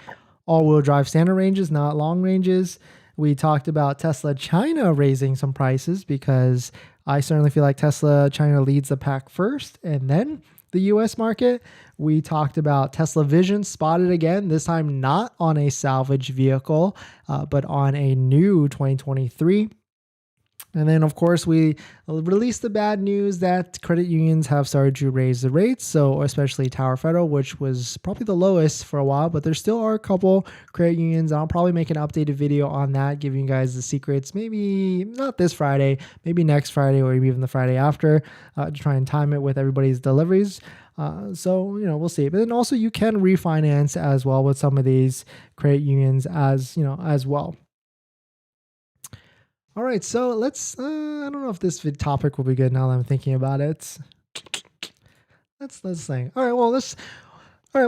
all-wheel drive standard ranges, not long ranges. We talked about Tesla China raising some prices, because I certainly feel like Tesla China leads the pack first and then the US market. We talked about Tesla Vision spotted again, this time not on a salvage vehicle, but on a new 2023 And then, of course, we released the bad news that credit unions have started to raise the rates. So especially Tower Federal, which was probably the lowest for a while, but there still are a couple credit unions. I'll probably make an updated video on that, giving you guys the secrets, maybe not this Friday, maybe next Friday or even the Friday after, to try and time it with everybody's deliveries. So, we'll see. But then also you can refinance as well with some of these credit unions as well. All right, so let's, I don't know if this topic will be good now that I'm thinking about it. Let's think. All right, well,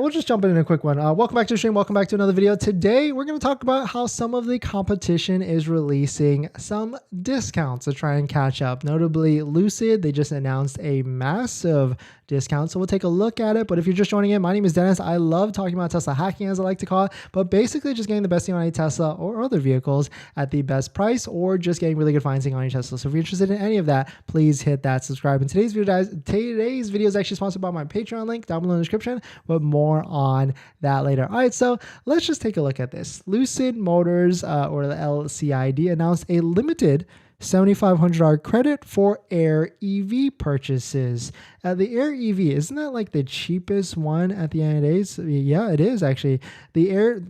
we'll just jump in a quick one. Welcome back to the stream. Welcome back to another video. Today, we're going to talk about how some of the competition is releasing some discounts to try and catch up. Notably, Lucid, they just announced a massive discount. So we'll take a look at it. But if you're just joining in, my name is Dennis. I love talking about Tesla hacking, as I like to call it, but basically just getting the best deal on a Tesla or other vehicles at the best price, or just getting really good financing on a Tesla. So if you're interested in any of that, please hit that subscribe. And today's video is actually sponsored by my Patreon link down below in the description, but more on that later. All right, so let's just take a look at this. Lucid Motors, or the LCID, announced a limited $7,500 credit for Air EV purchases. The Air EV, isn't that like the cheapest one at the end of the day? So, yeah, it is actually. The Air,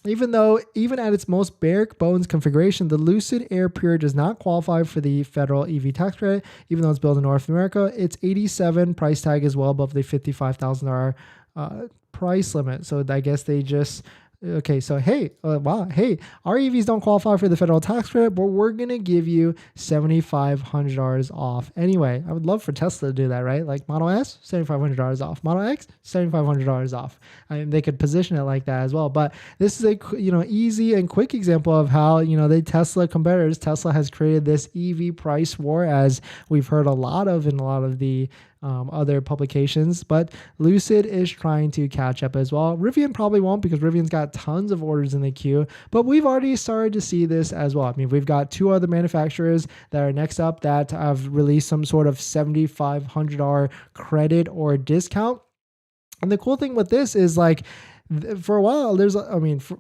even at its most bare bones configuration, the Lucid Air Pure does not qualify for the federal EV tax credit, even though it's built in North America. It's $87 price tag is well above the $55,000 price limit. So I guess they just, okay, so hey, wow, hey, our EVs don't qualify for the federal tax credit, but we're going to give you $7,500 off. Anyway, I would love for Tesla to do that, right? Like Model S, $7,500 off. Model X, $7,500 off. I mean, they could position it like that as well. But this is a, easy and quick example of how, the Tesla competitors, Tesla has created this EV price war, as we've heard a lot of in a lot of the other publications, but Lucid is trying to catch up as well. Rivian probably won't, because Rivian's got tons of orders in the queue, but we've already started to see this as well. I mean, we've got two other manufacturers that are next up that have released some sort of $7,500 credit or discount. And the cool thing with this is, like, for a while,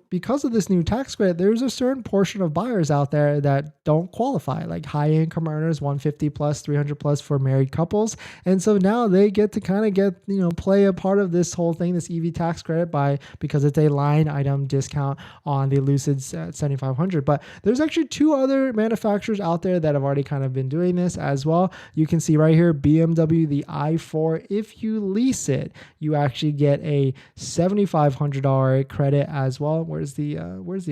because of this new tax credit, there's a certain portion of buyers out there that don't qualify, like high income earners, 150 plus, 300 plus for married couples. And so now they get to play a part of this whole thing, this EV tax credit, because it's a line item discount on the Lucid 7500. But there's actually two other manufacturers out there that have already kind of been doing this as well. You can see right here, BMW, the i4, if you lease it, you actually get a $7,500 credit as well. Where's the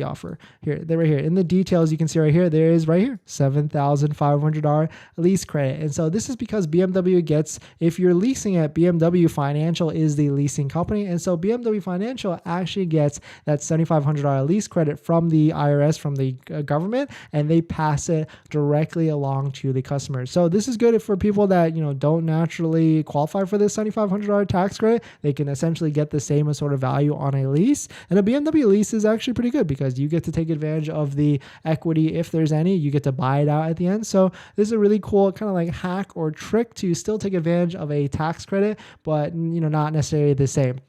offer? Here, they're right here. In the details, you can see right here, there is right here, $7,500 lease credit. And so this is because BMW gets, if you're leasing it, BMW Financial is the leasing company. And so BMW Financial actually gets that $7,500 lease credit from the IRS, from the government, and they pass it directly along to the customers. So this is good for people that, don't naturally qualify for this $7,500 tax credit. They can essentially get the same sort of value on a lease. And a BMW lease is actually pretty good, because you get to take advantage of the equity if there's any. You get to buy it out at the end. So this is a really cool kind of like hack or trick to still take advantage of a tax credit, but not necessarily the same.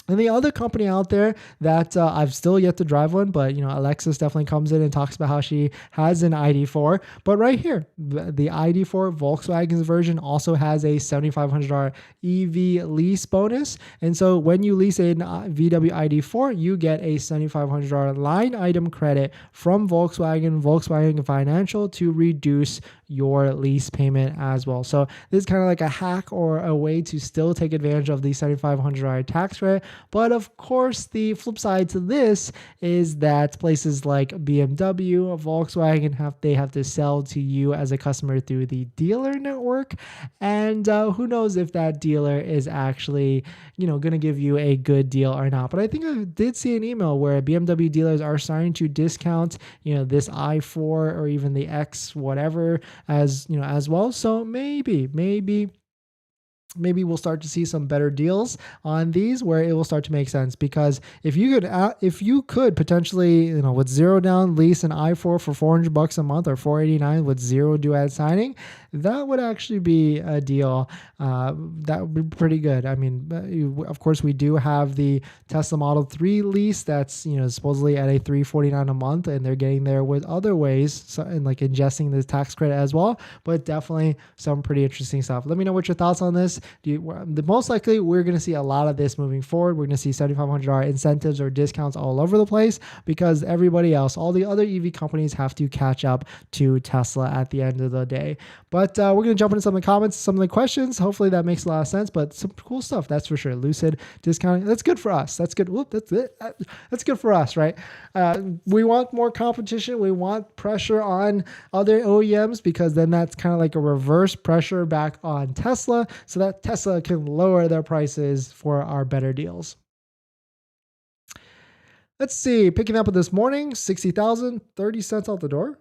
And the other company out there that I've still yet to drive one, but Alexis definitely comes in and talks about how she has an ID4. But right here, the ID4 Volkswagen's version also has a $7,500 EV lease bonus. And so when you lease a VW ID4, you get a $7,500 line item credit from Volkswagen Financial to reduce your lease payment as well. So this is kind of like a hack or a way to still take advantage of the $7,500 tax credit. But of course, the flip side to this is that places like BMW, Volkswagen have to sell to you as a customer through the dealer network, and who knows if that dealer is actually going to give you a good deal or not. But I think I did see an email where BMW dealers are starting to discount this i4 or even the X whatever as well. So maybe maybe we'll start to see some better deals on these where it will start to make sense. Because if you could potentially, with 0 down lease an i4 for $400 a month or $489 with 0 due at signing, that would actually be a deal that would be pretty good. I mean, of course, we do have the Tesla Model 3 lease that's supposedly at a $349 a month, and they're getting there with other ways, and like ingesting this tax credit as well. But definitely some pretty interesting stuff. Let me know what your thoughts on this. Most likely, we're going to see a lot of this moving forward. We're going to see $7,500 incentives or discounts all over the place because everybody else, all the other EV companies, have to catch up to Tesla at the end of the day. But we're going to jump into some of the comments, some of the questions. Hopefully that makes a lot of sense, but some cool stuff, that's for sure. Lucid discounting, that's good for us. That's good. Whoop, that's it. That's good for us, right? We want more competition. We want pressure on other OEMs because then that's kind of like a reverse pressure back on Tesla so that Tesla can lower their prices for our better deals. Let's see, picking up with this morning, 60,000, 30 cents out the door.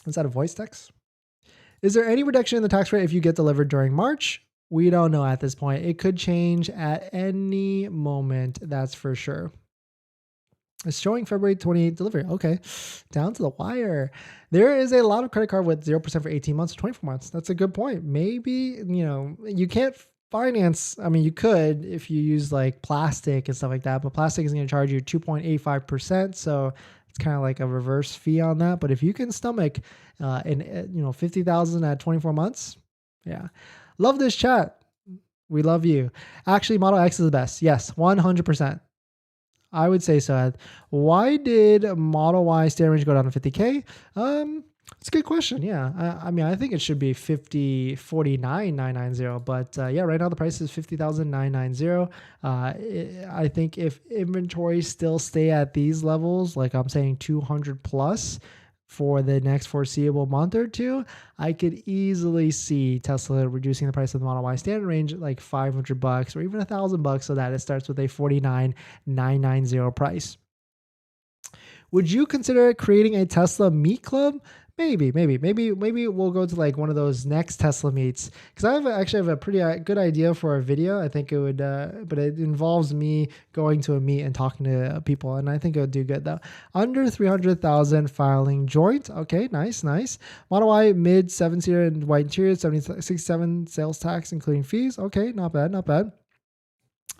Is that a voice text? Is there any reduction in the tax rate if you get delivered during March? We don't know at this point. It could change at any moment, that's for sure. It's showing February 28th delivery. Okay, down to the wire. There is a lot of credit card with 0% for 18 months or 24 months. That's a good point. Maybe, you can't finance. I mean, you could if you use like plastic and stuff like that, but plastic is going to charge you 2.85%. So it's kind of like a reverse fee on that. But if you can stomach, 50,000 at 24 months, yeah. Love this chat. We love you. Actually, Model X is the best. Yes, 100%. I would say so. Why did Model Y standard range go down to 50K? It's a good question. Yeah. I mean, I think it should be 49,990, but yeah, right now the price is 50,990. I think if inventory still stay at these levels, like I'm saying 200 plus for the next foreseeable month or two, I could easily see Tesla reducing the price of the Model Y standard range like $500 or even $1,000 so that it starts with a 49,990 price. Would you consider creating a Tesla meet club? Maybe we'll go to like one of those next Tesla meets because I actually have a pretty good idea for a video. I think it would, but it involves me going to a meet and talking to people, and I think it would do good though. Under 300,000 filing joint. Okay, nice. Model Y mid 7-seater and white interior, 67 sales tax including fees. Okay, not bad.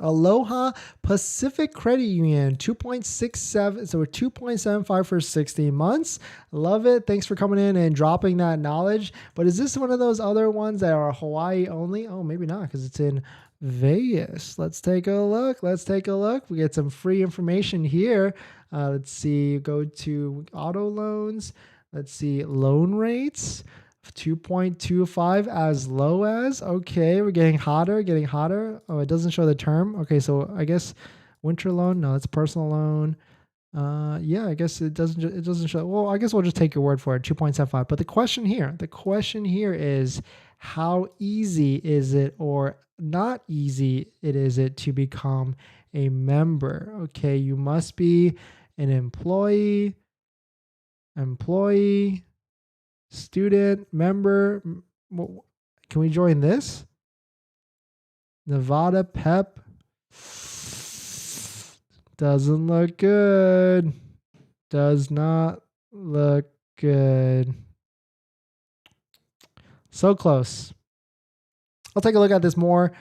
Aloha Pacific Credit Union 2.67, so we're 2.75 for 60 months. Love it. Thanks for coming in and dropping that knowledge. But is this one of those other ones that are Hawaii only? Oh, maybe not because it's in Vegas. Let's take a look. We get some free information here. Let's see. Go to auto loans. Let's see loan rates. 2.25 as low as. Okay, we're getting hotter. Oh, it doesn't show the term. Okay, so I guess winter loan. No, it's personal loan. Yeah, I guess it doesn't show. Well, I guess we'll just take your word for it. 2.75. But the question here is how easy is it or not easy is it to become a member? Okay, you must be an employee, student, member. Can we join this? Nevada PEP. Doesn't look good. Does not look good. So close. I'll take a look at this more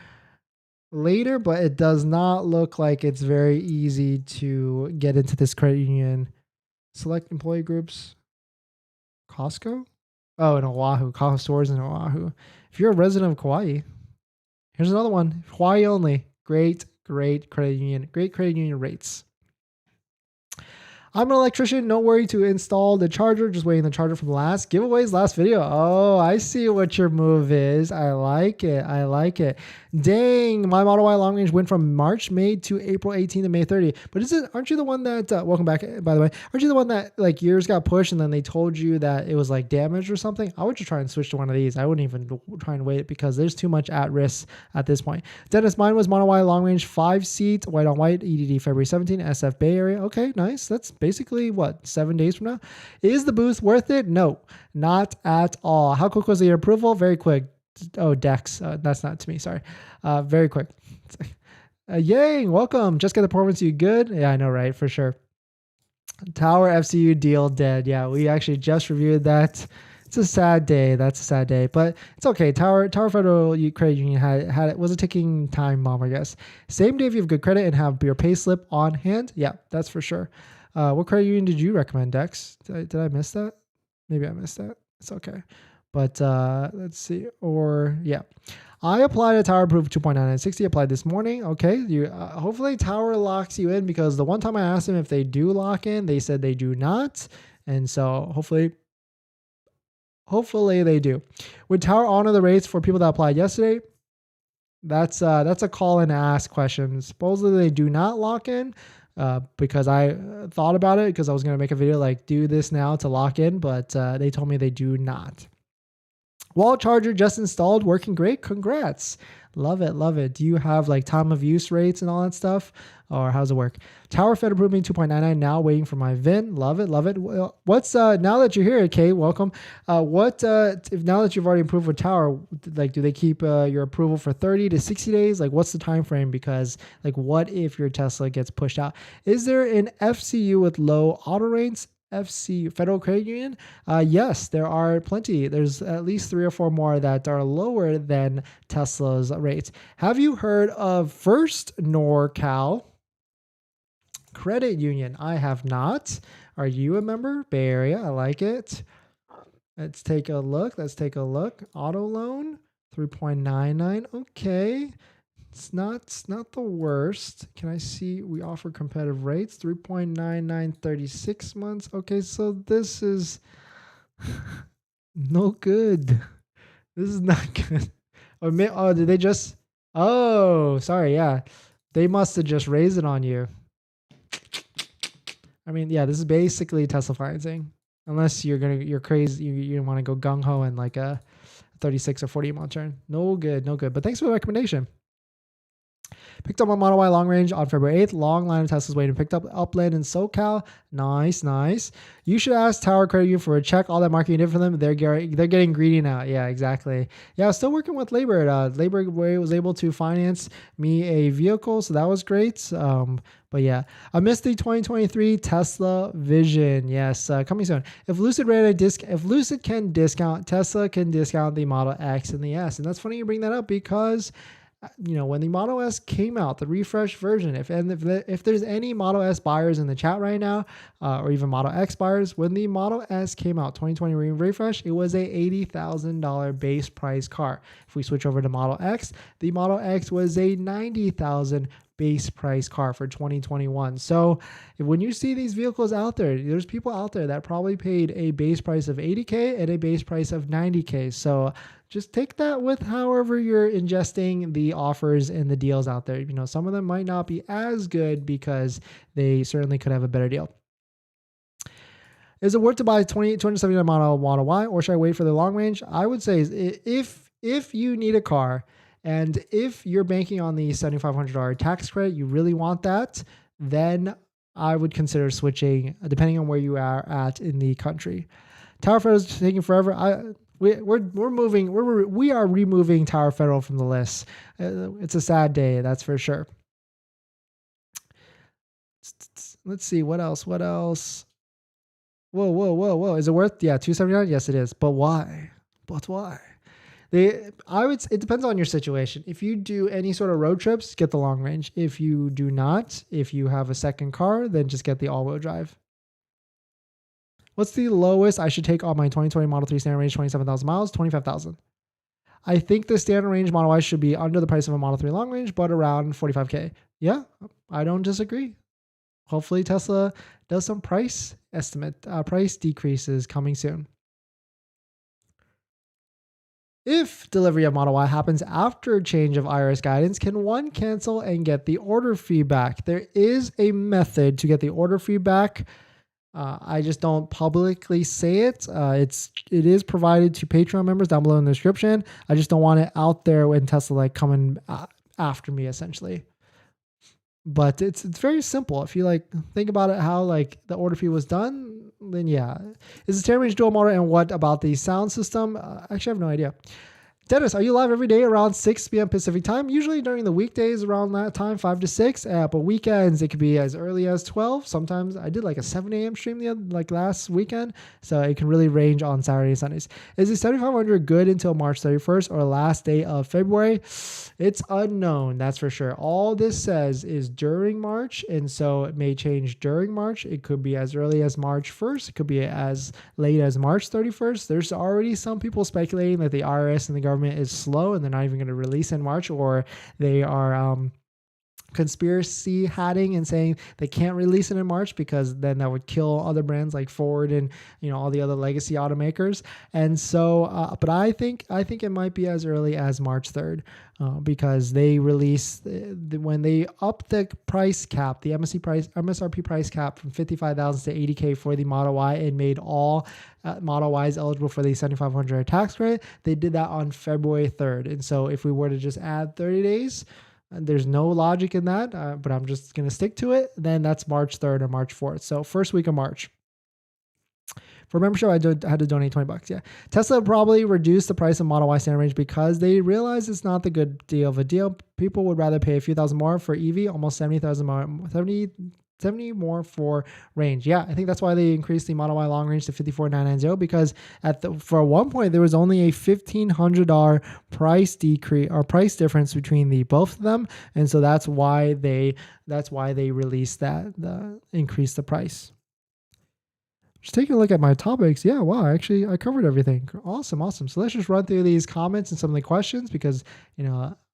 later, but it does not look like it's very easy to get into this credit union. Select employee groups. Costco? Oh, in Oahu. Costco stores in Oahu. If you're a resident of Kauai, here's another one. Hawaii only. Great credit union. Great credit union rates. I'm an electrician. No worry to install the charger. Just waiting the charger from the last giveaways, last video. Oh, I see what your move is. I like it. Dang, my Model Y long range went from May to April 18th to May 30th. But aren't you the one that, welcome back, by the way, aren't you the one that like yours got pushed and then they told you that it was like damaged or something? I would just try and switch to one of these. I wouldn't even try and wait because there's too much at risk at this point. Dennis, mine was Model Y long range, 5 seats, white on white, EDD February 17, SF Bay Area. Okay, nice. That's basically what, 7 days from now? Is the boost worth it? No, not at all. How quick was the approval? Very quick. Oh, Dex. That's not to me. Sorry. Very quick. Yang, welcome. Just get the performance. You good? Yeah, I know, right? For sure. Tower FCU deal dead. Yeah, we actually just reviewed that. It's a sad day. That's a sad day, but it's okay. Tower Federal Credit Union was a ticking time bomb, I guess. Same day if you have good credit and have your pay slip on hand. Yeah, that's for sure. What credit union did you recommend, Dex? Did I miss that? Maybe I missed that. It's okay. But let's see. Or yeah, I applied a Tower Proof 2.9960. Applied this morning. Okay, you hopefully Tower locks you in, because the one time I asked them if they do lock in, they said they do not, and so hopefully they do. Would Tower honor the rates for people that applied yesterday? That's a call and ask question. Supposedly they do not lock in. Because I thought about it, because I was going to make a video like do this now to lock in, but they told me they do not. Wall charger just installed, working great. Congrats. Love it. Love it. Do you have like time of use rates and all that stuff? Or how's it work? Tower Fed approving 2.99 now, waiting for my VIN. Love it. Love it. What's now that you're here, Kate, welcome. If now that you've already approved with Tower, like do they keep your approval for 30 to 60 days? Like what's the time frame? Because like what if your Tesla gets pushed out? Is there an FCU with low auto rates? FC Federal Credit Union? Yes, there are plenty. There's at least 3 or 4 more that are lower than Tesla's rates. Have you heard of First NorCal Credit Union? I have not. Are you a member? Bay Area. I like it. Let's take a look. Auto loan 3.99. Okay. It's not the worst. Can I see we offer competitive rates? 3.99, 36 months. Okay, so this is no good. This is not good. Oh, did they just? Oh, sorry. Yeah, they must have just raised it on you. I mean, yeah, this is basically Tesla financing, unless you're crazy. You want to go gung ho and like a 36 or 40 month term. No good. But thanks for the recommendation. Picked up my Model Y long range on February 8th. Long line of Teslas waiting. Picked up Upland in SoCal. Nice. You should ask Tower Credit Union for a check. All that marketing you did for them, they're getting greedy now. Yeah, exactly. Yeah, I was still working with Labor. Labor was able to finance me a vehicle, so that was great. But yeah, I missed the 2023 Tesla Vision. Yes, coming soon. If Lucid can discount, Tesla can discount the Model X and the S. And that's funny you bring that up, because when the Model S came out, the refresh version, if there's any Model S buyers in the chat right now, or even Model X buyers, when the Model S came out, 2020 refresh, it was a $80,000 base price car. If we switch over to Model X, the Model X was a $90,000 base price car for 2021. So when you see these vehicles out there, there's people out there that probably paid a base price of $80K and a base price of $90K. So just take that with however you're ingesting the offers and the deals out there. Some of them might not be as good because they certainly could have a better deal. Is it worth to buy 279 Model Y, or should I wait for the long range? I would say if you need a car, and if you're banking on the $7,500 tax credit, you really want that, then I would consider switching, depending on where you are at in the country. Tower Federal is taking forever. We are removing Tower Federal from the list. It's a sad day, that's for sure. Let's see what else. Whoa! Is it worth? Yeah, $279. Yes, it is. But why? It depends on your situation. If you do any sort of road trips, get the long range. If you do not, if you have a second car, then just get the all-wheel drive. What's the lowest I should take on my 2020 Model 3 standard range, 27,000 miles? 25,000. I think the standard range Model Y should be under the price of a Model 3 long range, but around 45K. Yeah, I don't disagree. Hopefully Tesla does some price decreases coming soon. If delivery of Model Y happens after change of IRS guidance, can one cancel and get the order fee back? There is a method to get the order fee back. I just don't publicly say it. It is provided to Patreon members down below in the description. I just don't want it out there when Tesla coming after me, essentially. But it's very simple. If you think about it, how the order fee was done, then yeah. Is the steering range dual motor, and what about the sound system? Actually, I have no idea. Dennis, are you live every day around 6 p.m. Pacific time? Usually during the weekdays around that time, 5 to 6. But weekends, it could be as early as 12. Sometimes I did like a 7 a.m. stream last weekend. So it can really range on Saturday and Sundays. Is the 7,500 good until March 31st or last day of February? It's unknown, that's for sure. All this says is during March, and so it may change during March. It could be as early as March 1st. It could be as late as March 31st. There's already some people speculating that the IRS and the government is slow and they're not even going to release in March, or they are conspiracy hatting and saying they can't release it in March because then that would kill other brands like Ford and all the other legacy automakers. And so, but I think it might be as early as March 3rd because they released when they upped the price cap, the MSRP price cap from 55,000 to 80K for the Model Y and made all Model Ys eligible for the 7,500 tax credit. They did that on February 3rd. And so if we were to just add 30 days, there's no logic in that, but I'm just going to stick to it. Then that's March 3rd or March 4th. So first week of March. For membership, I had to donate $20. Yeah. Tesla probably reduced the price of Model Y standard range because they realized it's not the good deal of a deal. People would rather pay a few thousand more for EV, almost 70,000 more, 70 more for range. Yeah, I think that's why they increased the Model Y long range to 54,990 because for one point there was only a $1,500 price decrease or price difference between the both of them, and so that's why they released that increased the price. Just taking a look at my topics. Yeah, wow, actually I covered everything. Awesome. So let's just run through these comments and some of the questions because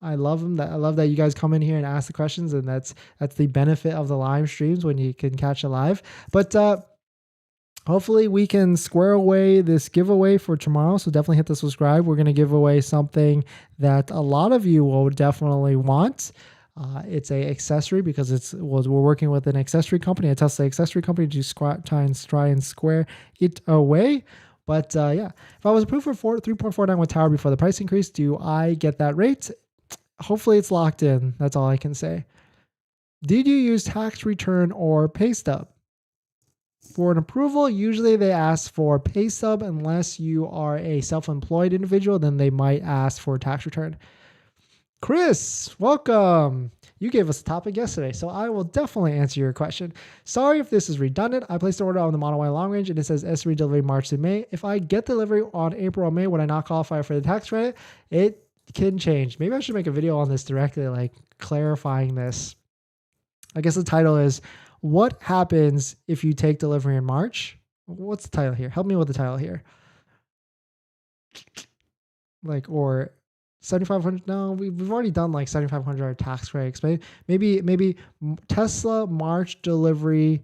I love them. I love that you guys come in here and ask the questions, and that's the benefit of the live streams when you can catch it live. But hopefully we can square away this giveaway for tomorrow. So definitely hit the subscribe. We're going to give away something that a lot of you will definitely want. It's a accessory because we're working with an accessory company, a Tesla accessory company, to try and square it away. But yeah, if I was approved for 3.49 with Tower before the price increase, do I get that rate? Hopefully it's locked in. That's all I can say. Did you use tax return or pay stub? For an approval, usually they ask for pay stub unless you are a self-employed individual, then they might ask for tax return. Chris, welcome. You gave us a topic yesterday, so I will definitely answer your question. Sorry if this is redundant. I placed an order on the Model Y long range and it says S3 delivery March to May. If I get delivery on April or May, would I not qualify for the tax credit? It can change. Maybe I should make a video on this directly, like clarifying this. I guess the title is, what happens if you take delivery in March? What's the title here? Help me with the title here. Or 7,500. No, we've already done like 7,500 tax credits. Maybe Tesla March delivery.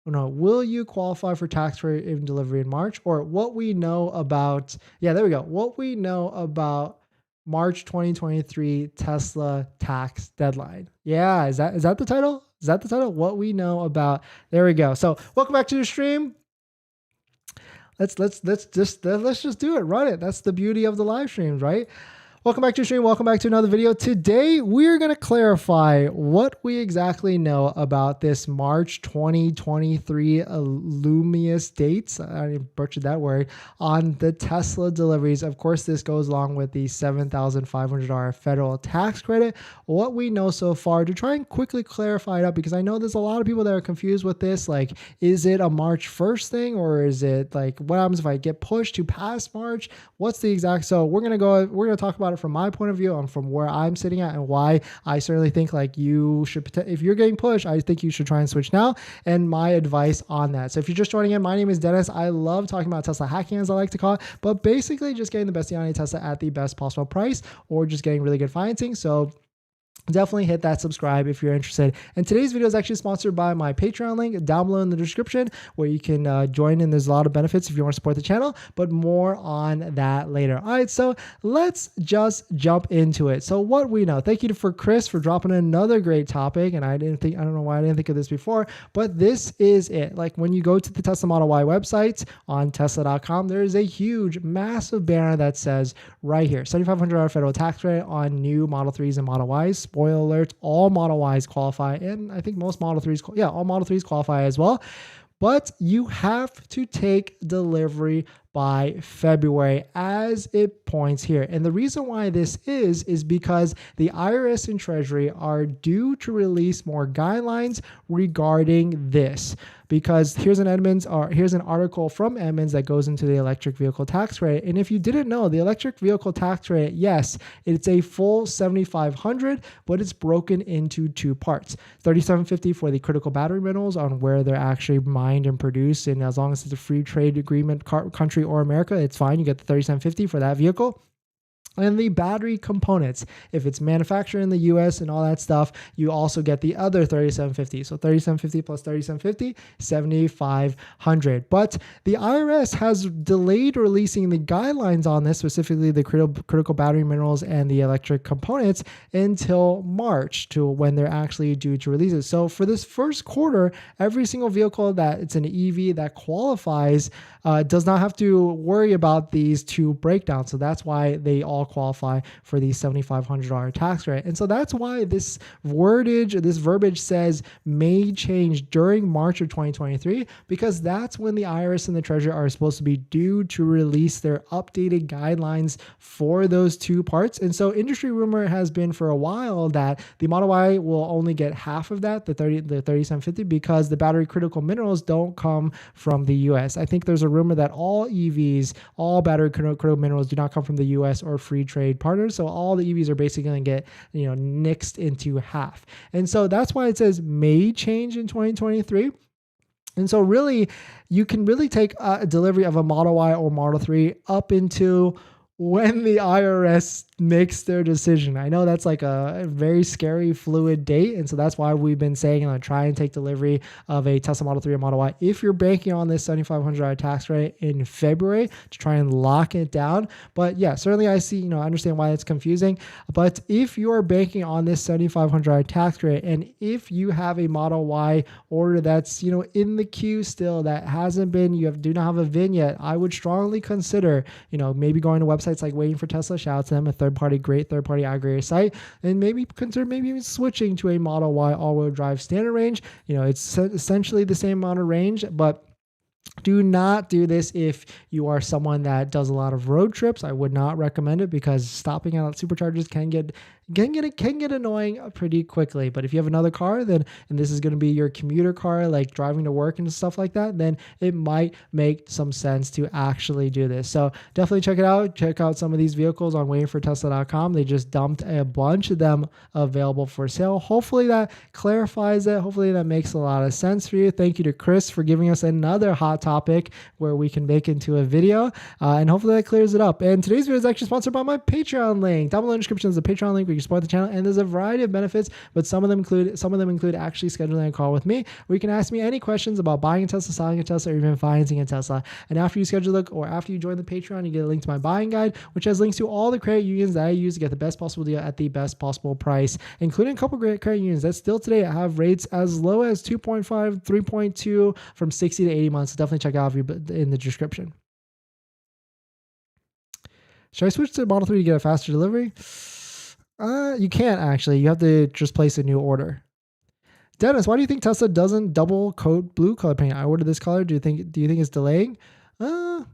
No, will you qualify for tax credit in delivery in March? Or what we know about? Yeah, there we go. What we know about March 2023 Tesla tax deadline. Yeah, is that the title? Is that the title? What we know about? There we go. So welcome back to the stream. Let's just do it. Run it. That's the beauty of the live streams, right? Welcome back to the stream. Welcome back to another video. Today, we're going to clarify what we exactly know about this March 2023 illustrious dates. I butchered that word on the Tesla deliveries. Of course, this goes along with the $7,500 federal tax credit. What we know so far to try and quickly clarify it up, because I know there's a lot of people that are confused with this. Like, is it a March 1st thing, or is it like, what happens if I get pushed to past March? What's the exact? So we're going to talk about it from my point of view and from where I'm sitting at, and why I certainly think like you should, if you're getting pushed, I think you should try and switch now, and my advice on that. So if you're just joining in, my name is Dennis. I love talking about Tesla hacking, as I like to call it, but basically just getting the best deal on a Tesla at the best possible price, or just getting really good financing. So definitely hit that subscribe if you're interested. And today's video is actually sponsored by my Patreon link down below in the description, where you can join in. There's a lot of benefits if you want to support the channel, but more on that later. All right, so let's just jump into it. So what we know, thank you for Chris for dropping another great topic. And I don't know why I didn't think of this before, but this is it. Like when you go to the Tesla Model Y website on Tesla.com, there is a huge, massive banner that says right here, $7,500 federal tax credit on new Model 3s and Model Ys. Spoiler alert, all Model Ys qualify, and I think most Model 3s, all Model 3s qualify as well. But you have to take delivery by February, as it points here. And the reason why this is because the IRS and Treasury are due to release more guidelines regarding this. Because here's an article from Edmunds that goes into the electric vehicle tax rate. And if you didn't know, the electric vehicle tax rate, yes, it's a full $7,500, but it's broken into two parts. $3,750 for the critical battery minerals on where they're actually mined and produced. And as long as it's a free trade agreement country or America, it's fine. You get the $3,750 for that vehicle. And the battery components, if it's manufactured in the US and all that stuff, you also get the other $3,750. So $3,750 plus $3,750, $7,500. But the IRS has delayed releasing the guidelines on this, specifically the critical battery minerals and the electric components, until March, to when they're actually due to release it. So for this first quarter, every single vehicle that it's an EV that qualifies does not have to worry about these two breakdowns. So that's why they all qualify for the $7,500 tax rate. And so that's why this verbiage says may change during March of 2023, because that's when the IRS and the Treasury are supposed to be due to release their updated guidelines for those two parts. And so industry rumor has been for a while that the Model Y will only get half of that, the $3,750, because the battery critical minerals don't come from the US. I think there's a rumor that all EVs, all battery critical minerals do not come from the US or free trade partners. So all the EVs are basically going to get, nixed into half. And so that's why it says may change in 2023. And so really, you can really take a delivery of a Model Y or Model 3 up into when the IRS makes their decision. I know that's like a very scary, fluid date. And so that's why we've been saying, try and take delivery of a Tesla Model 3 or Model Y if you're banking on this $7,500 tax rate in February to try and lock it down. But yeah, certainly I see, I understand why it's confusing. But if you're banking on this $7,500 tax rate, and if you have a Model Y order that's, in the queue still, that hasn't been, do not have a VIN yet, I would strongly consider, maybe going to websites like Waiting for Tesla, shout out to them, a great third-party aggregator site, and maybe consider even switching to a Model Y all-wheel drive standard range. It's essentially the same amount of range, but do not do this if you are someone that does a lot of road trips. I would not recommend it, because stopping out at superchargers can get annoying pretty quickly. But if you have another car, then, and this is going to be your commuter car, like driving to work and stuff like that, then it might make some sense to actually do this. So definitely check it out. Check out some of these vehicles on waitingfortesla.com. They just dumped a bunch of them available for sale. Hopefully that clarifies it. Hopefully that makes a lot of sense for you. Thank you to Chris for giving us another hot topic where we can make into a video, and hopefully that clears it up. And today's video is actually sponsored by my Patreon link. Down below in the description is a Patreon link where you can support the channel, and there's a variety of benefits, but some of them include actually scheduling a call with me where you can ask me any questions about buying a Tesla, selling a Tesla, or even financing a Tesla. And after you schedule it, or after you join the Patreon, you get a link to my buying guide, which has links to all the credit unions that I use to get the best possible deal at the best possible price, including a couple great credit unions that still today have rates as low as 2.5, 3.2 from 60 to 80 months. So definitely check out in the description. Should I switch to Model 3 to get a faster delivery? You can't actually. You have to just place a new order. Dennis, why do you think Tesla doesn't double coat blue color paint? I ordered this color. Do you think it's delaying? Yeah,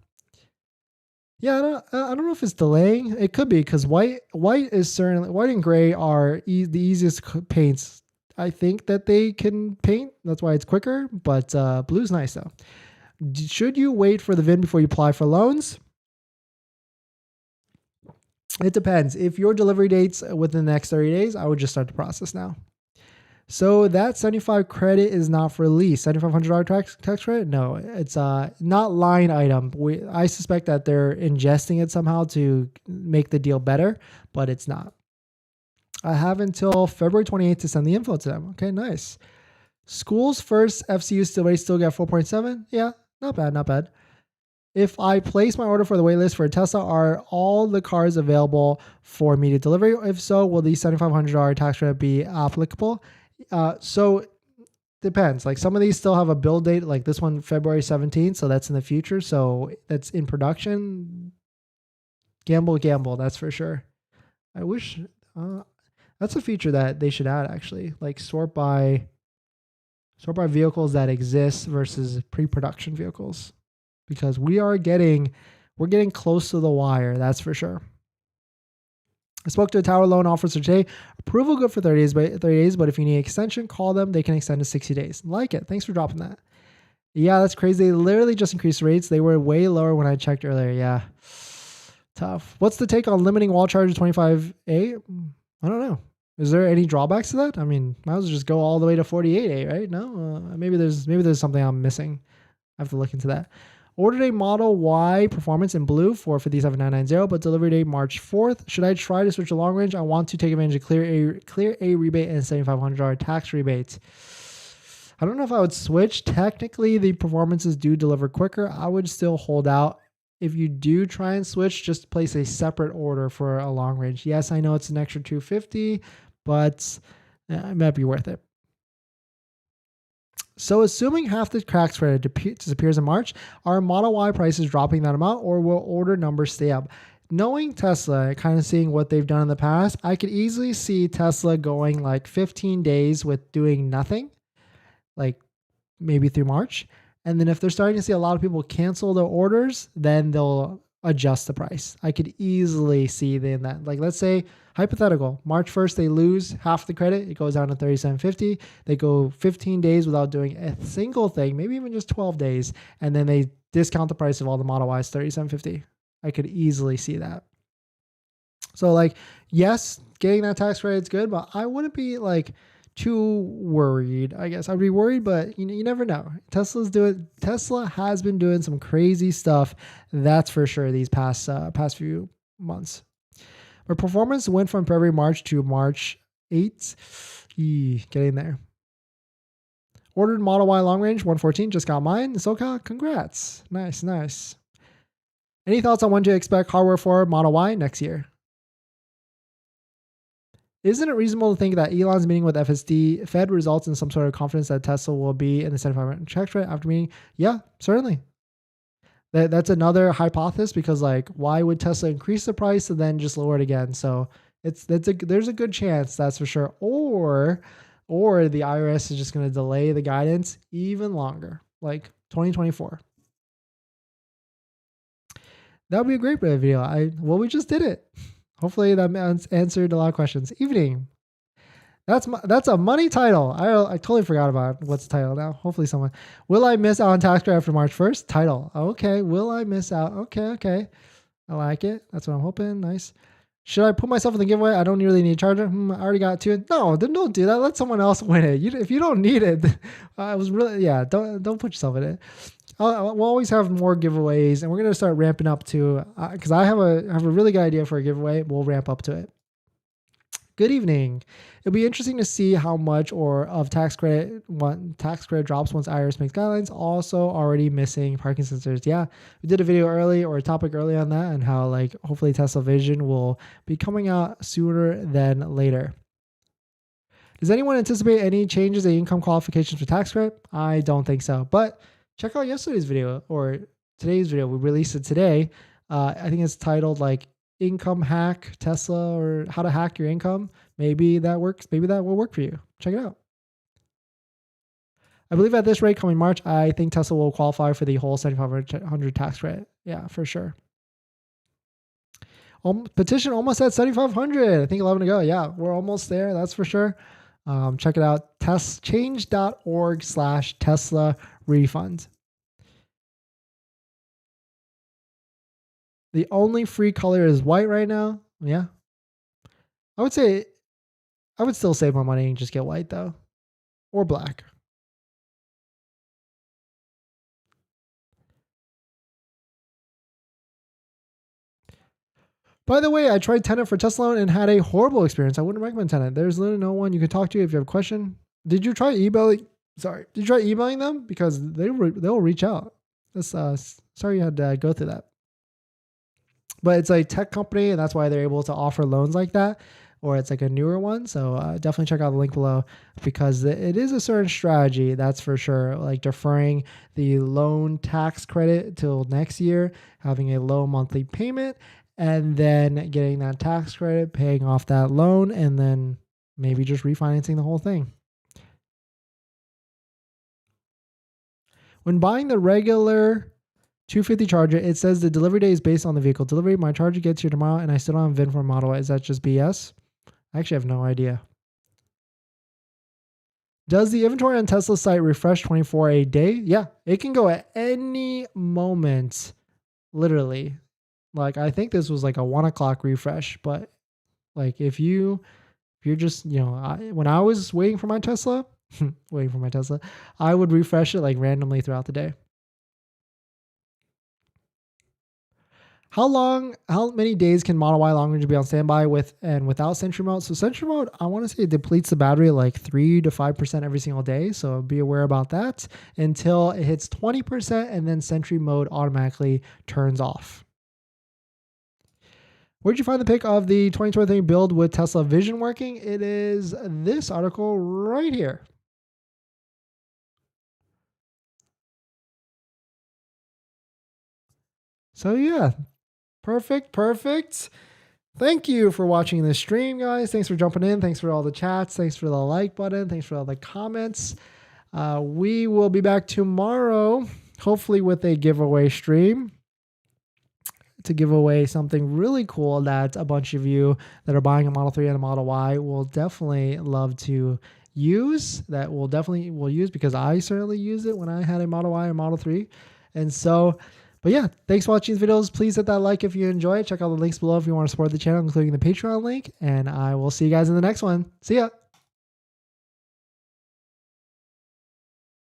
I don't know if it's delaying. It could be, because white and gray are the easiest paints. I think that they can paint. That's why it's quicker. But blue's nice though. Should you wait for the VIN before you apply for loans? It depends. If your delivery date's within the next 30 days, I would just start the process now. So that 75 credit is not for lease. $7,500 tax credit? No, it's not line item. I suspect that they're ingesting it somehow to make the deal better, but it's not. I have until February 28th to send the info to them. Okay, nice. School's first FCU still get 4.7. Yeah, not bad. If I place my order for the waitlist for a Tesla, are all the cars available for immediate delivery? If so, will the $7,500 tax credit be applicable? So depends. Like some of these still have a build date, like this one, February 17th. So that's in the future. So that's in production. Gamble, that's for sure. I wish that's a feature that they should add, actually, like sort by vehicles that exist versus pre-production vehicles. because we're getting close to the wire. That's for sure. I spoke to a tower loan officer today. Approval good for 30 days, but if you need an extension, call them. They can extend to 60 days. Like it. Thanks for dropping that. Yeah, that's crazy. They literally just increased rates. They were way lower when I checked earlier. Yeah. Tough. What's the take on limiting wall charge to 25A? I don't know. Is there any drawbacks to that? I mean, might as well just go all the way to 48A, right? No? Maybe there's something I'm missing. I have to look into that. Ordered a Model Y Performance in blue for 57990, but delivery date March 4th. Should I try to switch to long range? I want to take advantage of Clear A rebate and $7,500 tax rebate. I don't know if I would switch. Technically, the performances do deliver quicker. I would still hold out. If you do try and switch, just place a separate order for a long range. Yes, I know it's an extra $250, but it might be worth it. So assuming half the tax credit disappears in March, are Model Y prices dropping that amount, or will order numbers stay up? Knowing Tesla, kind of seeing what they've done in the past, I could easily see Tesla going like 15 days with doing nothing, like maybe through March. And then if they're starting to see a lot of people cancel their orders, then they'll adjust the price. I could easily see that. Like, let's say, hypothetical, March 1st, they lose half the credit. It goes down to $37.50. They go 15 days without doing a single thing, maybe even just 12 days. And then they discount the price of all the Model Ys, $37.50. I could easily see that. So like, yes, getting that tax credit is good, but I wouldn't be like too worried. I guess I'd be worried, but you never know. Tesla has been doing some crazy stuff. That's for sure. These past few months, my performance went from February, March to March 8th. Getting there. Ordered Model Y long range 114. Just got mine. SoCal. Congrats. Nice. Any thoughts on when to expect hardware for Model Y next year? Isn't it reasonable to think that Elon's meeting with Fed results in some sort of confidence that Tesla will be in the 75% tax rate after meeting? Yeah, certainly. That's another hypothesis, because like, why would Tesla increase the price and then just lower it again? So there's a good chance, that's for sure. Or the IRS is just going to delay the guidance even longer, like 2024. That would be a great video. We just did it. Hopefully that answered a lot of questions. Evening. That's a money title. I totally forgot about what's the title now. Hopefully someone. Will I miss out on tax credit after March 1st? Title. Okay. Will I miss out? Okay. I like it. That's what I'm hoping. Nice. Should I put myself in the giveaway? I don't really need a charger. I already got two. No, then don't do that. Let someone else win it. If you don't need it, don't put yourself in it. We'll always have more giveaways, and we're gonna start ramping up to because I have a really good idea for a giveaway. We'll ramp up to it. Good evening. It'll be interesting to see how much of tax credit drops once IRS makes guidelines. Also, already missing parking sensors. Yeah, we did a video early or a topic early on that, and how like hopefully Tesla Vision will be coming out sooner than later. Does anyone anticipate any changes in income qualifications for tax credit? I don't think so, but check out yesterday's video or today's video. We released it today. I think it's titled like Income Hack Tesla, or How to Hack Your Income. Maybe that works. Maybe that will work for you. Check it out. I believe at this rate coming March, I think Tesla will qualify for the whole $7,500 tax credit. Yeah, for sure. Petition almost at 7,500. I think 11 to go. Yeah, we're almost there. That's for sure. Check it out. change.org/Tesla refund. The only free color is white right now. Yeah. I would still save my money and just get white though. Or black. By the way, I tried Tenet for Tesla loan and had a horrible experience. I wouldn't recommend Tenet. There's literally no one you can talk to if you have a question. Did you try emailing? Sorry. Did you try emailing them? Because they'll reach out. That's sorry you had to go through that. But it's a tech company, and that's why they're able to offer loans like that, or it's like a newer one. So definitely check out the link below, because it is a certain strategy, that's for sure. Like deferring the loan tax credit till next year, having a low monthly payment, and then getting that tax credit, paying off that loan, and then maybe just refinancing the whole thing. When buying the regular 250 charger. It says the delivery day is based on the vehicle delivery. My charger gets here tomorrow and I still don't have VIN for Model Y. Is that just BS? I actually have no idea. Does the inventory on Tesla's site refresh 24 a day? Yeah, it can go at any moment, literally. Like, I think this was like a 1 o'clock refresh, but like if you're just, when I was waiting for my Tesla, I would refresh it like randomly throughout the day. How many days can Model Y long range be on standby with and without Sentry Mode? So Sentry Mode, I want to say it depletes the battery like 3 to 5% every single day. So be aware about that until it hits 20% and then Sentry Mode automatically turns off. Where'd you find the pic of the 2023 build with Tesla Vision working? It is this article right here. So yeah, perfect. Thank you for watching this stream, guys. Thanks for jumping in. Thanks for all the chats. Thanks for the like button. Thanks for all the comments. We will be back tomorrow, hopefully with a giveaway stream to give away something really cool that a bunch of you that are buying a Model 3 and a Model Y will definitely love to use. That will use because I certainly used it when I had a Model Y and Model 3. And so, but yeah, thanks for watching these videos. Please hit that like if you enjoy it. Check out the links below if you want to support the channel, including the Patreon link. And I will see you guys in the next one. See ya.